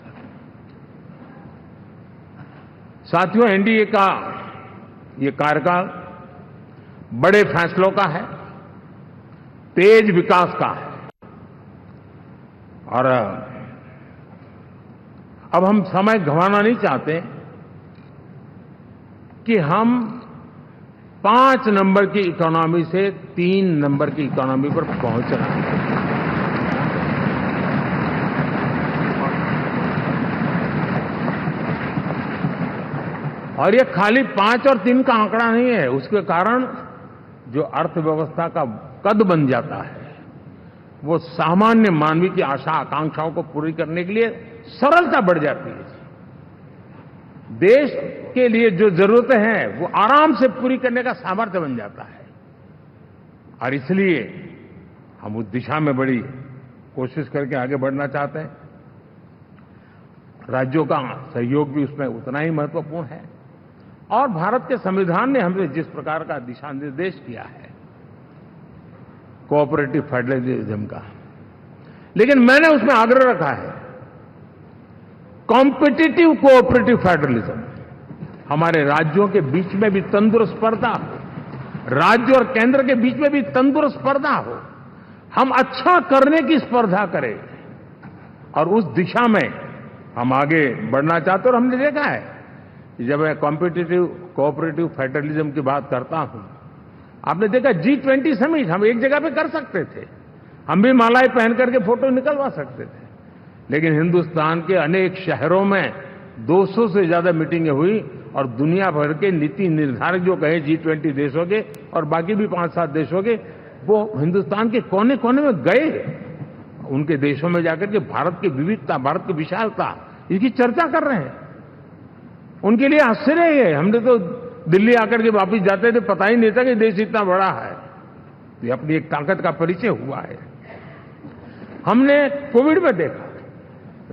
साथियों, एनडीए का ये कार्यकाल बड़े फैसलों का है, तेज विकास का है, और अब हम समय गंवाना नहीं चाहते कि हम 5 नंबर की इकोनॉमी से 3 नंबर की इकोनॉमी पर पहुंच रहे हैं। और ये खाली 5 और 3 का आंकड़ा नहीं है, उसके कारण जो अर्थव्यवस्था का कद बन जाता है, वो सामान्य मानवीय की आशा आकांक्षाओं को पूरी करने के लिए सरलता बढ़ जाती है। देश के लिए जो जरूरतें हैं वो आराम से पूरी करने का सामर्थ्य बन जाता है, और इसलिए हम उस दिशा में बड़ी कोशिश करके आगे बढ़ना चाहते हैं। राज्यों का सहयोग भी उसमें उतना ही महत्वपूर्ण है, और भारत के संविधान ने हमें जिस प्रकार का दिशा निर्देश किया है कोऑपरेटिव फेडरलिज्म का, लेकिन मैंने उसमें आग्रह रखा है कॉम्पिटिटिव कोऑपरेटिव फेडरलिज्म। हमारे राज्यों के बीच में भी तंदुरुस्त स्पर्धा हो, राज्य और केंद्र के बीच में भी तंदुरुस्त स्पर्धा हो, हम अच्छा करने की स्पर्धा करें, और उस दिशा में हम आगे बढ़ना चाहते हैं। और हमने देखा है कि जब मैं कॉम्पिटिटिव कोऑपरेटिव फेडरलिज्म की बात करता हूं, आपने देखा G20 समिट हम एक जगह पे कर सकते थे, हम भी मालाएं पहन करके फोटो निकलवा सकते थे, लेकिन हिंदुस्तान के अनेक शहरों में 200 से ज्यादा मीटिंगें हुई, और दुनिया भर के नीति निर्धारक जो कहे G20 देशों के और बाकी भी 5-7 देशों के, वो हिंदुस्तान के कोने कोने में गए, उनके देशों में जाकर के भारत की विविधता, भारत की विशालता, इसकी चर्चा कर रहे हैं। उनके लिए आश्चर्य है, हमने तो दिल्ली आकर के वापस जाते थे, पता ही नहीं था कि देश इतना बड़ा है। तो ये अपनी एक ताकत का परिचय हुआ है। हमने कोविड में देखा,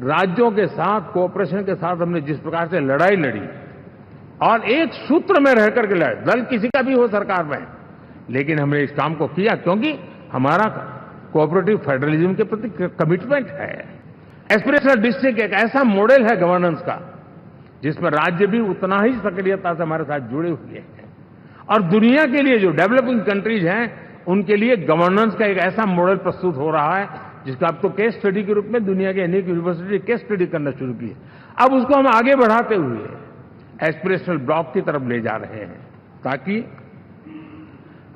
राज्यों के साथ कोऑपरेशन के साथ हमने जिस प्रकार से लड़ाई लड़ी, और एक सूत्र में रह करके लड़े, दल किसी का भी हो सरकार में, लेकिन हमने इस काम को किया क्योंकि हमारा कोऑपरेटिव फेडरलिज्म के प्रति कमिटमेंट है। एस्पिरेशनल डिस्ट्रिक्ट एक ऐसा मॉडल है गवर्नेंस का जिसमें राज्य भी उतना ही सक्रियता से हमारे साथ जुड़े हुए हैं। और दुनिया के लिए जो डेवलपिंग कंट्रीज हैं, उनके लिए गवर्नेंस का एक ऐसा मॉडल प्रस्तुत हो रहा है जिसका अब तो केस स्टडी के रूप में दुनिया के अनेक यूनिवर्सिटी केस स्टडी करना शुरू की है। अब उसको हम आगे बढ़ाते हुए एस्पिरेशनल ब्लॉक की तरफ ले जा रहे हैं, ताकि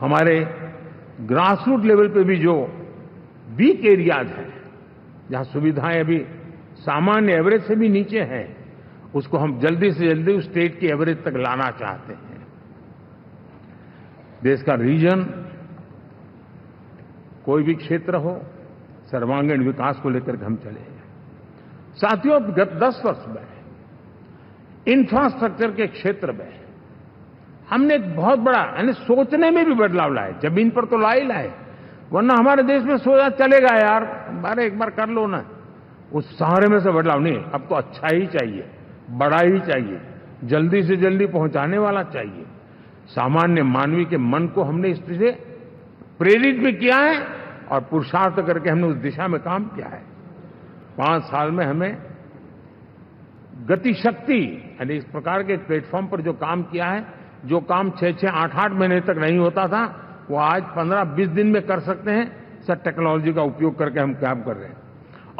हमारे ग्रासरूट लेवल पे भी जो वीक एरियाज हैं, जहां सुविधाएं अभी सामान्य एवरेज से भी नीचे हैं, उसको हम जल्दी से जल्दी उस स्टेट की एवरेज तक लाना चाहते हैं। देश का रीजन, कोई भी क्षेत्र हो, सर्वांगीण विकास को लेकर हम चले। साथियों, गत 10 वर्ष में इंफ्रास्ट्रक्चर के क्षेत्र में हमने एक बहुत बड़ा, यानी सोचने में भी बदलाव लाए। जमीन पर तो लाए, वरना हमारे देश में सोचा चलेगा यार, अरे एक बार कर लो ना, उस सहारे में से बदलाव नहीं। अब तो अच्छा ही चाहिए, बड़ा ही चाहिए, जल्दी से जल्दी पहुंचाने वाला चाहिए। सामान्य मानवीय के मन को हमने इस से प्रेरित भी किया है और पुरुषार्थ करके हमने उस दिशा में काम किया है। 5 साल में हमें गति शक्ति, यानी इस प्रकार के प्लेटफॉर्म पर जो काम किया है, जो काम 6-6, 8-8 महीने तक नहीं होता था, वो आज 15-20 दिन में कर सकते हैं। सर, टेक्नोलॉजी का उपयोग करके हम काम कर रहे हैं।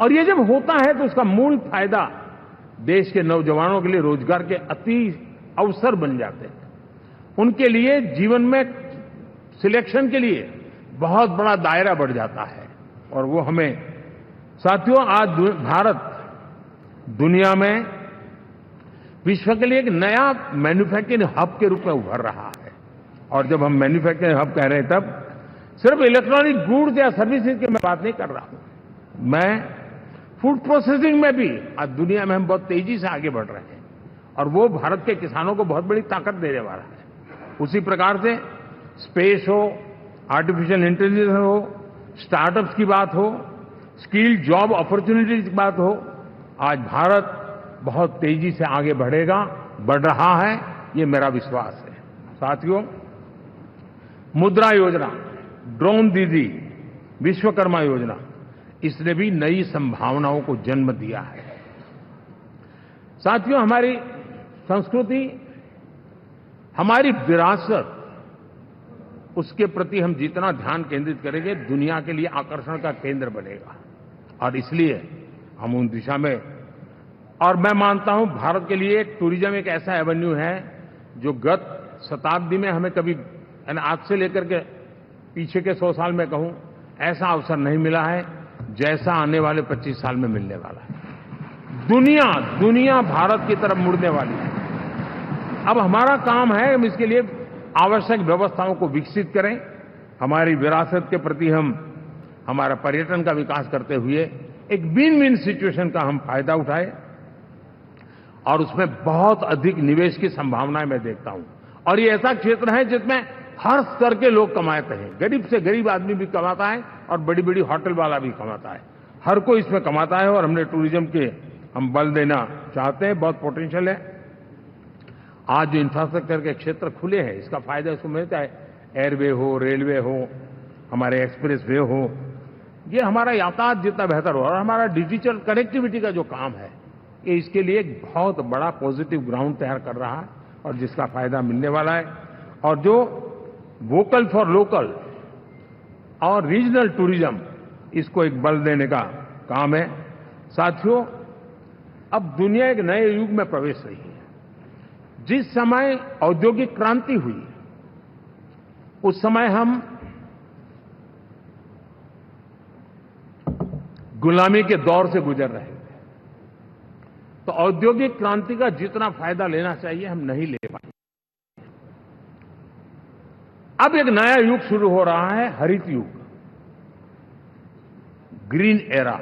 और ये जब होता है तो उसका मूल फायदा देश के नौजवानों के लिए रोजगार के अति अवसर बन जाते हैं। उनके लिए जीवन में सिलेक्शन के लिए बहुत बड़ा दायरा बढ़ जाता है। और वो हमें, साथियों, आज भारत दुनिया में विश्व के लिए एक नया मैन्युफैक्चरिंग हब के रूप में उभर रहा है। और जब हम मैन्युफैक्चरिंग हब कह रहे हैं, तब सिर्फ इलेक्ट्रॉनिक गुड्स या सर्विसेज की मैं बात नहीं कर रहा हूं। मैं फूड प्रोसेसिंग में भी आज दुनिया में हम बहुत तेजी से आगे बढ़ रहे हैं, और वो भारत के किसानों को बहुत बड़ी ताकत देने वाला है। उसी प्रकार से स्पेस हो, आर्टिफिशियल इंटेलिजेंस हो, स्टार्टअप्स की बात हो, स्किल जॉब अपॉर्चुनिटीज की बात हो, आज भारत बहुत तेजी से आगे बढ़ेगा, बढ़ रहा है, ये मेरा विश्वास है। साथियों, मुद्रा योजना, ड्रोन दीदी, विश्वकर्मा योजना, इसने भी नई संभावनाओं को जन्म दिया है। साथियों, हमारी संस्कृति, हमारी विरासत, उसके प्रति हम जितना ध्यान केंद्रित करेंगे, दुनिया के लिए आकर्षण का केंद्र बनेगा। और इसलिए हम उन दिशा में, और मैं मानता हूं भारत के लिए टूरिज्म एक ऐसा एवेन्यू है जो गत शताब्दी में हमें कभी, आज से लेकर के पीछे के 100 साल में कहूं, ऐसा अवसर नहीं मिला है जैसा आने वाले 25 साल में मिलने वाला है। दुनिया भारत की तरफ मुड़ने वाली है। अब हमारा काम है हम इसके लिए आवश्यक व्यवस्थाओं को विकसित करें, हमारी विरासत के प्रति हम हमारा पर्यटन का विकास करते हुए एक विन विन सिचुएशन का हम फायदा उठाएं, और उसमें बहुत अधिक निवेश की संभावनाएं मैं देखता हूं। और ये ऐसा क्षेत्र है जिसमें हर स्तर के लोग कमाते हैं, गरीब से गरीब आदमी भी कमाता है और बड़ी बड़ी होटल वाला भी कमाता है, हर कोई इसमें कमाता है। और हमने टूरिज्म के हम बल देना चाहते हैं, बहुत पोटेंशियल है। आज जो इंफ्रास्ट्रक्चर के क्षेत्र खुले हैं, इसका फायदा इसको मिलता है। एयरवे हो, रेलवे हो, हमारे एक्सप्रेस वे हो, ये हमारा यातायात जितना बेहतर हो, और हमारा डिजिटल कनेक्टिविटी का जो काम है, ये इसके लिए एक बहुत बड़ा पॉजिटिव ग्राउंड तैयार कर रहा है, और जिसका फायदा मिलने वाला है। और जो वोकल फॉर लोकल और रीजनल टूरिज्म, इसको एक बल देने का काम है। साथियों, अब दुनिया एक नए युग में प्रवेश रही है। जिस समय औद्योगिक क्रांति हुई, उस समय हम गुलामी के दौर से गुजर रहे थे। तो औद्योगिक क्रांति का जितना फायदा लेना चाहिए हम नहीं ले पाए। अब एक नया युग शुरू हो रहा है, हरित युग, ग्रीन एरा।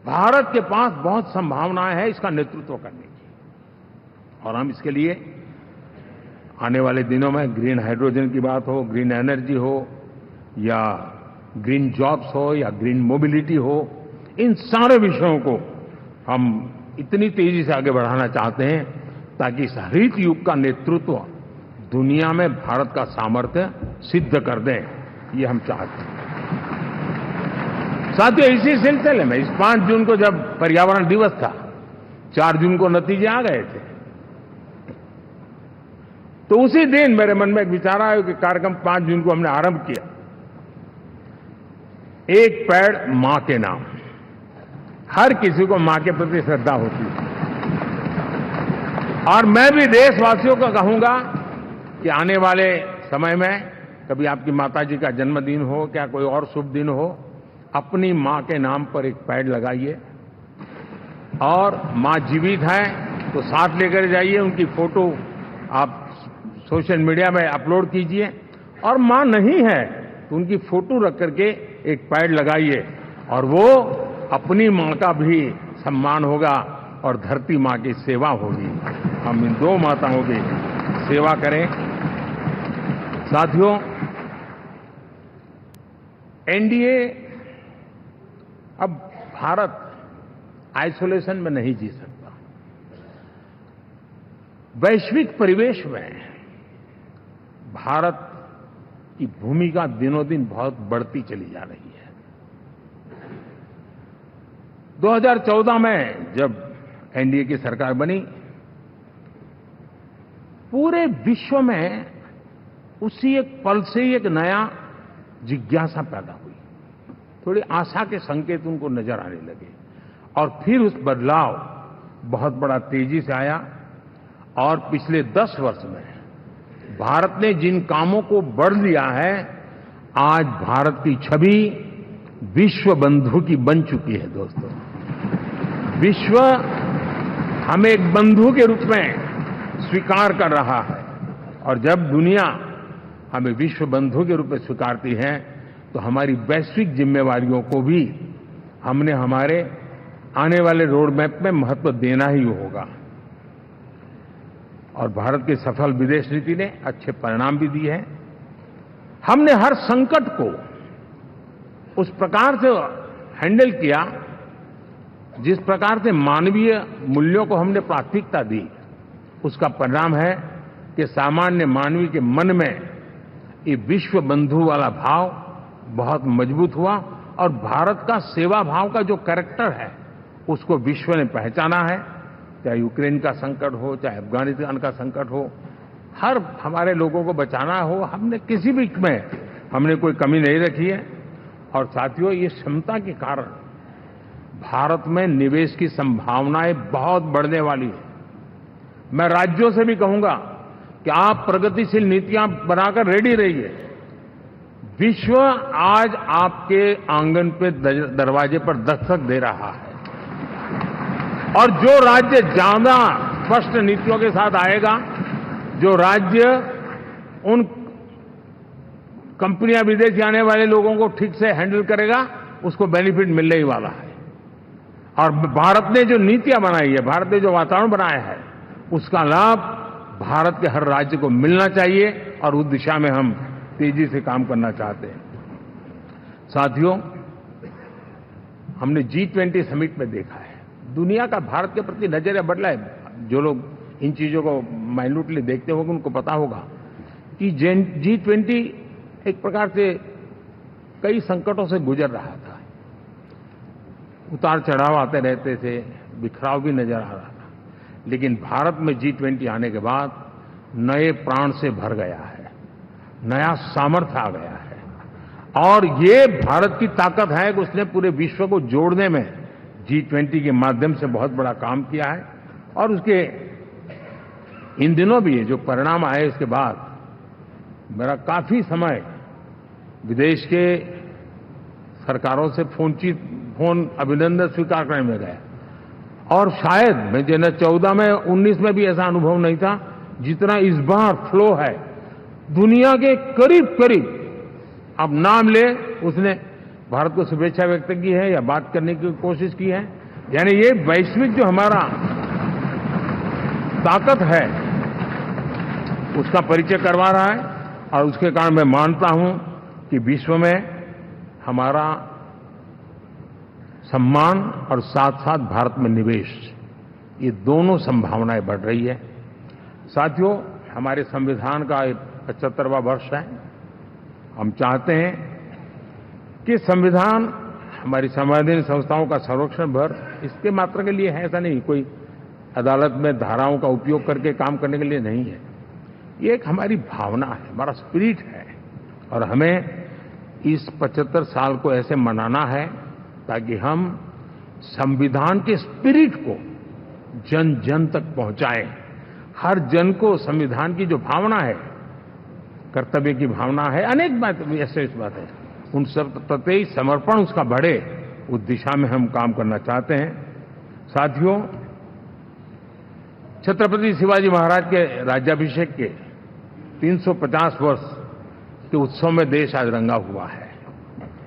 भारत के पास बहुत संभावनाएं हैं इसका नेतृत्व करने की, और हम इसके लिए आने वाले दिनों में ग्रीन हाइड्रोजन की बात हो, ग्रीन एनर्जी हो, या ग्रीन जॉब्स हो, या ग्रीन मोबिलिटी हो, इन सारे विषयों को हम इतनी तेजी से आगे बढ़ाना चाहते हैं ताकि इस हरित युग का नेतृत्व दुनिया में भारत का सामर्थ्य सिद्ध कर दें, ये हम चाहते हैं। साथियों, इसी सिलसिले में इस 5 जून को जब पर्यावरण दिवस था, 4 जून को नतीजे आ गए थे। तो उसी दिन मेरे मन में एक विचार आया कि कार्यक्रम 5 जून को हमने आरंभ किया, एक पेड़ मां के नाम। हर किसी को मां के प्रति श्रद्धा होती है, और मैं भी देशवासियों को कहूंगा कि आने वाले समय में कभी आपकी माताजी का जन्मदिन हो, क्या कोई और शुभ दिन हो, अपनी मां के नाम पर एक पेड़ लगाइए, और मां जीवित है तो साथ लेकर जाइए, उनकी फोटो आप सोशल मीडिया में अपलोड कीजिए, और मां नहीं है तो उनकी फोटो रख करके एक पेड़ लगाइए, और वो अपनी मां का भी सम्मान होगा और धरती मां की सेवा होगी। हम इन 2 माताओं की सेवा करें। साथियों, एनडीए, अब भारत आइसोलेशन में नहीं जी सकता। वैश्विक परिवेश में भारत की भूमिका दिनों दिन बहुत बढ़ती चली जा रही है। 2014 में जब एनडीए की सरकार बनी, पूरे विश्व में उसी एक पल से ही एक नया जिज्ञासा पैदा हुई, थोड़ी आशा के संकेत उनको नजर आने लगे, और फिर उस बदलाव बहुत बड़ा तेजी से आया। और पिछले 10 वर्ष में भारत ने जिन कामों को बढ़ लिया है, आज भारत की छवि विश्व बंधु की बन चुकी है। दोस्तों, विश्व हमें एक बंधु के रूप में स्वीकार कर रहा है, और जब दुनिया हमें विश्व बंधु के रूप में स्वीकारती है तो हमारी वैश्विक जिम्मेवारियों को भी हमने हमारे आने वाले रोड मैप में महत्व देना ही होगा। और भारत की सफल विदेश नीति ने अच्छे परिणाम भी दिए हैं। हमने हर संकट को उस प्रकार से हैंडल किया जिस प्रकार से मानवीय मूल्यों को हमने प्राथमिकता दी, उसका परिणाम है कि सामान्य मानवी के मन में ये विश्व बंधु वाला भाव बहुत मजबूत हुआ, और भारत का सेवा भाव का जो कैरेक्टर है उसको विश्व ने पहचाना है। चाहे यूक्रेन का संकट हो, चाहे अफगानिस्तान का संकट हो, हर हमारे लोगों को बचाना हो, हमने किसी भी में हमने कोई कमी नहीं रखी है। और साथियों, ये क्षमता के कारण भारत में निवेश की संभावनाएं बहुत बढ़ने वाली है। मैं राज्यों से भी कहूंगा कि आप प्रगतिशील नीतियां बनाकर रेडी रहिए। विश्व आज आपके आंगन पे दरवाजे पर दस्तक दे रहा है, और जो राज्य ज्यादा स्पष्ट नीतियों के साथ आएगा, जो राज्य उन कंपनियां विदेश जाने वाले लोगों को ठीक से हैंडल करेगा, उसको बेनिफिट मिलने ही वाला है। और भारत ने जो नीतियां बनाई है, भारत ने जो वातावरण बनाया है, उसका लाभ भारत के हर राज्य को मिलना चाहिए, और उस दिशा में हम तेजी से काम करना चाहते हैं। साथियों, हमने G20 समिट में देखा है, दुनिया का भारत के प्रति नजरिया बदला है। जो लोग इन चीजों को माइन्यूटली देखते होंगे उनको पता होगा कि G20 एक प्रकार से कई संकटों से गुजर रहा था। उतार चढ़ाव आते रहते थे, बिखराव भी नजर आ रहा था, लेकिन भारत में G20 आने के बाद नए प्राण से भर गया है, नया सामर्थ्य आ गया है। और ये भारत की ताकत है कि उसने पूरे विश्व को जोड़ने में G20 के माध्यम से बहुत बड़ा काम किया है। और उसके इन दिनों भी जो परिणाम आए, इसके बाद मेरा काफी समय विदेश के सरकारों से फोन अभिनंदन स्वीकार करने में गया, और शायद मैं 14 में 19 में भी ऐसा अनुभव नहीं था जितना इस बार फ्लो है। दुनिया के करीब करीब, अब नाम ले, उसने भारत को शुभेच्छा व्यक्त की है या बात करने की कोशिश की है। यानी ये वैश्विक जो हमारा ताकत है उसका परिचय करवा रहा है, और उसके कारण मैं मानता हूं कि विश्व में हमारा सम्मान और साथ साथ भारत में निवेश, ये दोनों संभावनाएं बढ़ रही है। साथियों, हमारे संविधान का 75वां वर्ष है। हम चाहते हैं कि संविधान हमारी संवैधानिक संस्थाओं का संरक्षण भर इसके मात्र के लिए है, ऐसा नहीं, कोई अदालत में धाराओं का उपयोग करके काम करने के लिए नहीं है। ये एक हमारी भावना है, हमारा स्पिरिट है, और हमें इस 75 साल को ऐसे मनाना है ताकि हम संविधान के स्पिरिट को जन जन तक पहुंचाएं। हर जन को संविधान की जो भावना है, कर्तव्य की भावना है, अनेक बात ऐसे इस बात है, उन सब प्रति समर्पण उसका बढ़े, उस दिशा में हम काम करना चाहते हैं। साथियों, छत्रपति शिवाजी महाराज के राज्याभिषेक के 350 वर्ष के उत्सव में देश आज रंगा हुआ है,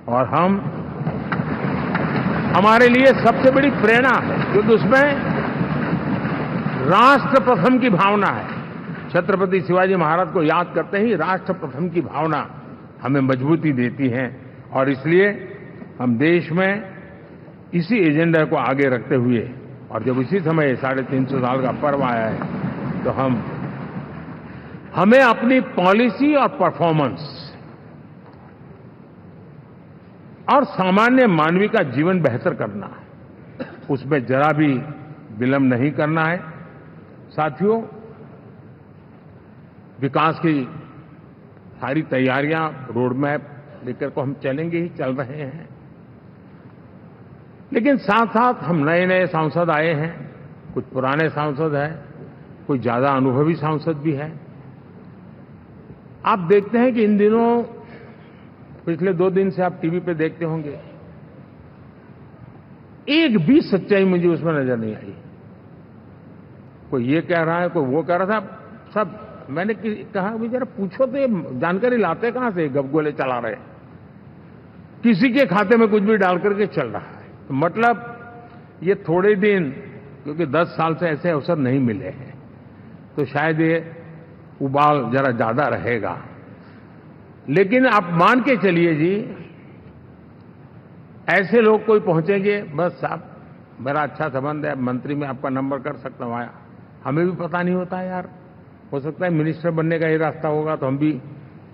और हमारे लिए सबसे बड़ी प्रेरणा है, क्योंकि उसमें राष्ट्र प्रथम की भावना है। छत्रपति शिवाजी महाराज को याद करते ही राष्ट्र प्रथम की भावना हमें मजबूती देती है, और इसलिए हम देश में इसी एजेंडा को आगे रखते हुए, और जब इसी समय 350 साल का पर्व आया है, तो हमें अपनी पॉलिसी और परफॉर्मेंस और सामान्य मानवीय का जीवन बेहतर करना है, उसमें जरा भी विलंब नहीं करना है। साथियों, विकास की सारी तैयारियां, रोड मैप लेकर को हम चलेंगे ही, चल रहे हैं, लेकिन साथ साथ हम नए नए सांसद आए हैं, कुछ पुराने सांसद हैं, कोई ज्यादा अनुभवी सांसद भी है। आप देखते हैं कि इन दिनों, पिछले 2 दिन से आप टीवी पे देखते होंगे, एक भी सच्चाई मुझे उसमें नजर नहीं आई। कोई ये कह रहा है, कोई वो कह रहा था, सब मैंने कहा भी जरा पूछो तो ये जानकारी लाते कहां से, गपगोले चला रहे, किसी के खाते में कुछ भी डाल करके चल रहा है। तो मतलब ये थोड़े दिन, क्योंकि 10 साल से ऐसे अवसर नहीं मिले हैं, तो शायद ये उबाल जरा ज्यादा रहेगा। लेकिन आप मान के चलिए जी, ऐसे लोग कोई पहुंचेंगे, बस साहब मेरा अच्छा संबंध है, मंत्री में आपका नंबर कर सकता हूं, आया, हमें भी पता नहीं होता यार, हो सकता है मिनिस्टर बनने का ही रास्ता होगा, तो हम भी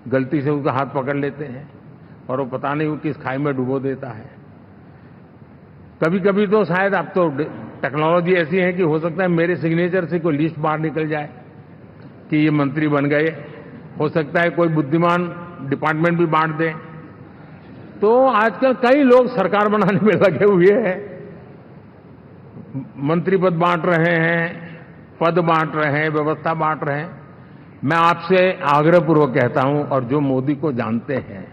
गलती से उसका हाथ पकड़ लेते हैं, और वो पता नहीं वो किस खाई में डुबो देता है। कभी कभी तो शायद अब तो टेक्नोलॉजी ऐसी है कि हो सकता है मेरे सिग्नेचर से कोई लिस्ट बाहर निकल जाए कि ये मंत्री बन गए, हो सकता है कोई बुद्धिमान डिपार्टमेंट भी बांट दे। तो आजकल कई लोग सरकार बनाने में लगे हुए हैं, मंत्री पद बांट रहे हैं, पद बांट रहे हैं, व्यवस्था बांट रहे हैं। मैं आपसे आग्रहपूर्वक कहता हूं, और जो मोदी को जानते हैं,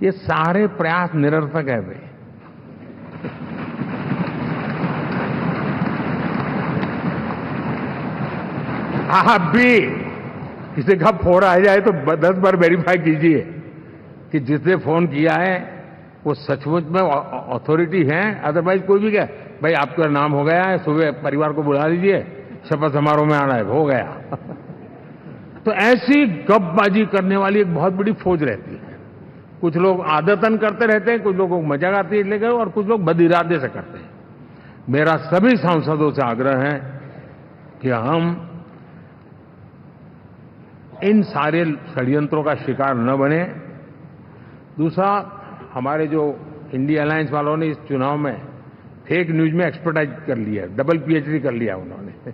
ये सारे प्रयास निरर्थक है वे। आप भी किसी का फोन आ जाए तो 10 बार वेरीफाई कीजिए कि जिसने फोन किया है वो सचमुच में अथॉरिटी है। अदरवाइज कोई भी कहे भाई आपका नाम हो गया है, सुबह परिवार को बुला लीजिए, शपथ समारोह में आना है, हो गया। तो ऐसी गपबाजी करने वाली एक बहुत बड़ी फौज रहती है। कुछ लोग आदतन करते रहते हैं, कुछ लोगों को मजाक आती है लेकर, और कुछ लोग बदइरादे से करते हैं। मेरा सभी सांसदों से आग्रह है कि हम इन सारे षड्यंत्रों का शिकार न बने। दूसरा, हमारे जो इंडिया अलायंस वालों ने इस चुनाव में फेक न्यूज में एक्सपर्टाइज कर लिया, डबल पीएचडी कर लिया उन्होंने,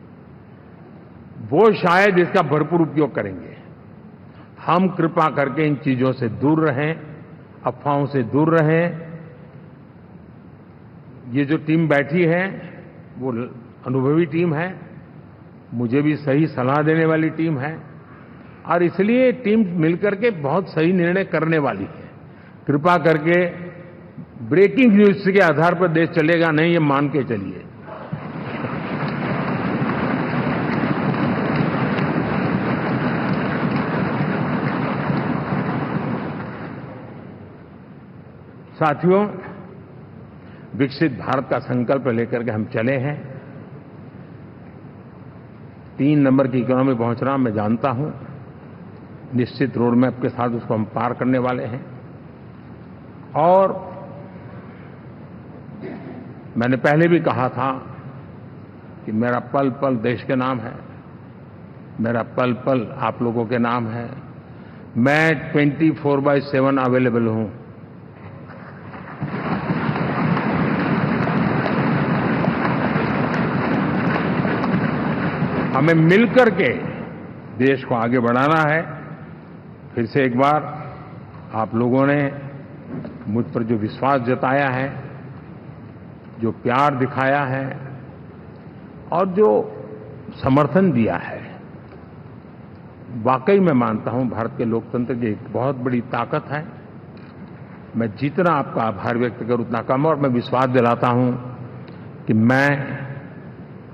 वो शायद इसका भरपूर उपयोग करेंगे। हम कृपा करके इन चीजों से दूर रहें, अफवाहों से दूर रहें। ये जो टीम बैठी है वो अनुभवी टीम है, मुझे भी सही सलाह देने वाली टीम है, और इसलिए टीम मिलकर के बहुत सही निर्णय करने वाली है। कृपा करके ब्रेकिंग न्यूज के आधार पर देश चलेगा नहीं, ये मान के चलिए। साथियों, विकसित भारत का संकल्प लेकर के हम चले हैं। 3 नंबर की इकोनॉमी पहुंचना मैं जानता हूं, निश्चित रोड मैप के साथ उसको हम पार करने वाले हैं। और मैंने पहले भी कहा था कि मेरा पल पल देश के नाम है, मेरा पल पल आप लोगों के नाम है। मैं 24/7 अवेलेबल हूं। हमें मिलकर के देश को आगे बढ़ाना है। फिर से एक बार आप लोगों ने मुझ पर जो विश्वास जताया है, जो प्यार दिखाया है और जो समर्थन दिया है, वाकई मैं मानता हूं भारत के लोकतंत्र की एक बहुत बड़ी ताकत है। मैं जितना आपका आभार व्यक्त करूं उतना कम, और मैं विश्वास दिलाता हूं कि मैं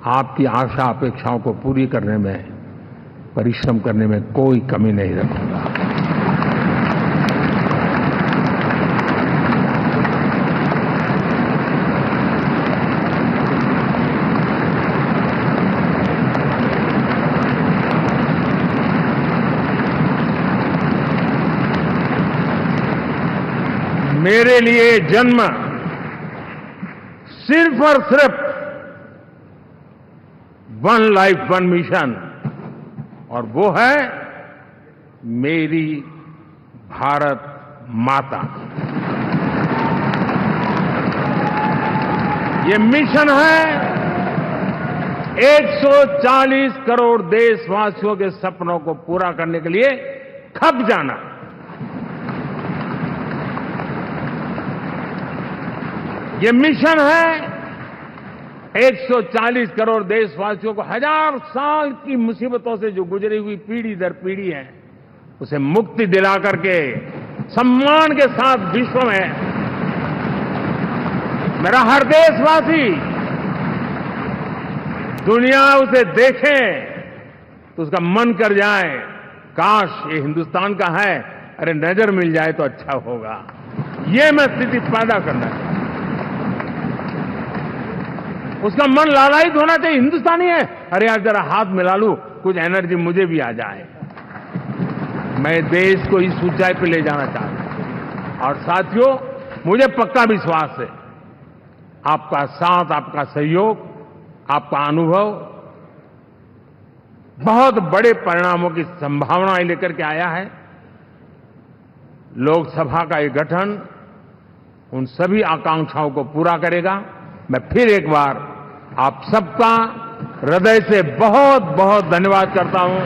आपकी आशा अपेक्षाओं को पूरी करने में, परिश्रम करने में कोई कमी नहीं रखूंगा। मेरे लिए जन्म सिर्फ और सिर्फ वन लाइफ वन मिशन, और वो है मेरी भारत माता। ये मिशन है 140 करोड़ देशवासियों के सपनों को पूरा करने के लिए खप जाना। ये मिशन है 140 करोड़ देशवासियों को हजार साल की मुसीबतों से जो गुजरी हुई पीढ़ी दर पीढ़ी है, उसे मुक्ति दिला करके सम्मान के साथ विश्व में मेरा हर देशवासी दुनिया उसे देखे तो उसका मन कर जाए, काश ये हिंदुस्तान का है, अरे नजर मिल जाए तो अच्छा होगा। ये मैं स्थिति पैदा करना चाहता हूं। उसका मन लालायित होना चाहिए, हिंदुस्तानी है, अरे यार जरा हाथ मिला लूं, कुछ एनर्जी मुझे भी आ जाए। मैं देश को इस ऊंचाई पर ले जाना चाहता हूं। और साथियों, मुझे पक्का विश्वास है आपका साथ, आपका सहयोग, आपका अनुभव बहुत बड़े परिणामों की संभावनाएं लेकर के आया है। लोकसभा का ये गठन उन सभी आकांक्षाओं को पूरा करेगा। मैं फिर एक बार आप सबका हृदय से बहुत बहुत धन्यवाद करता हूं।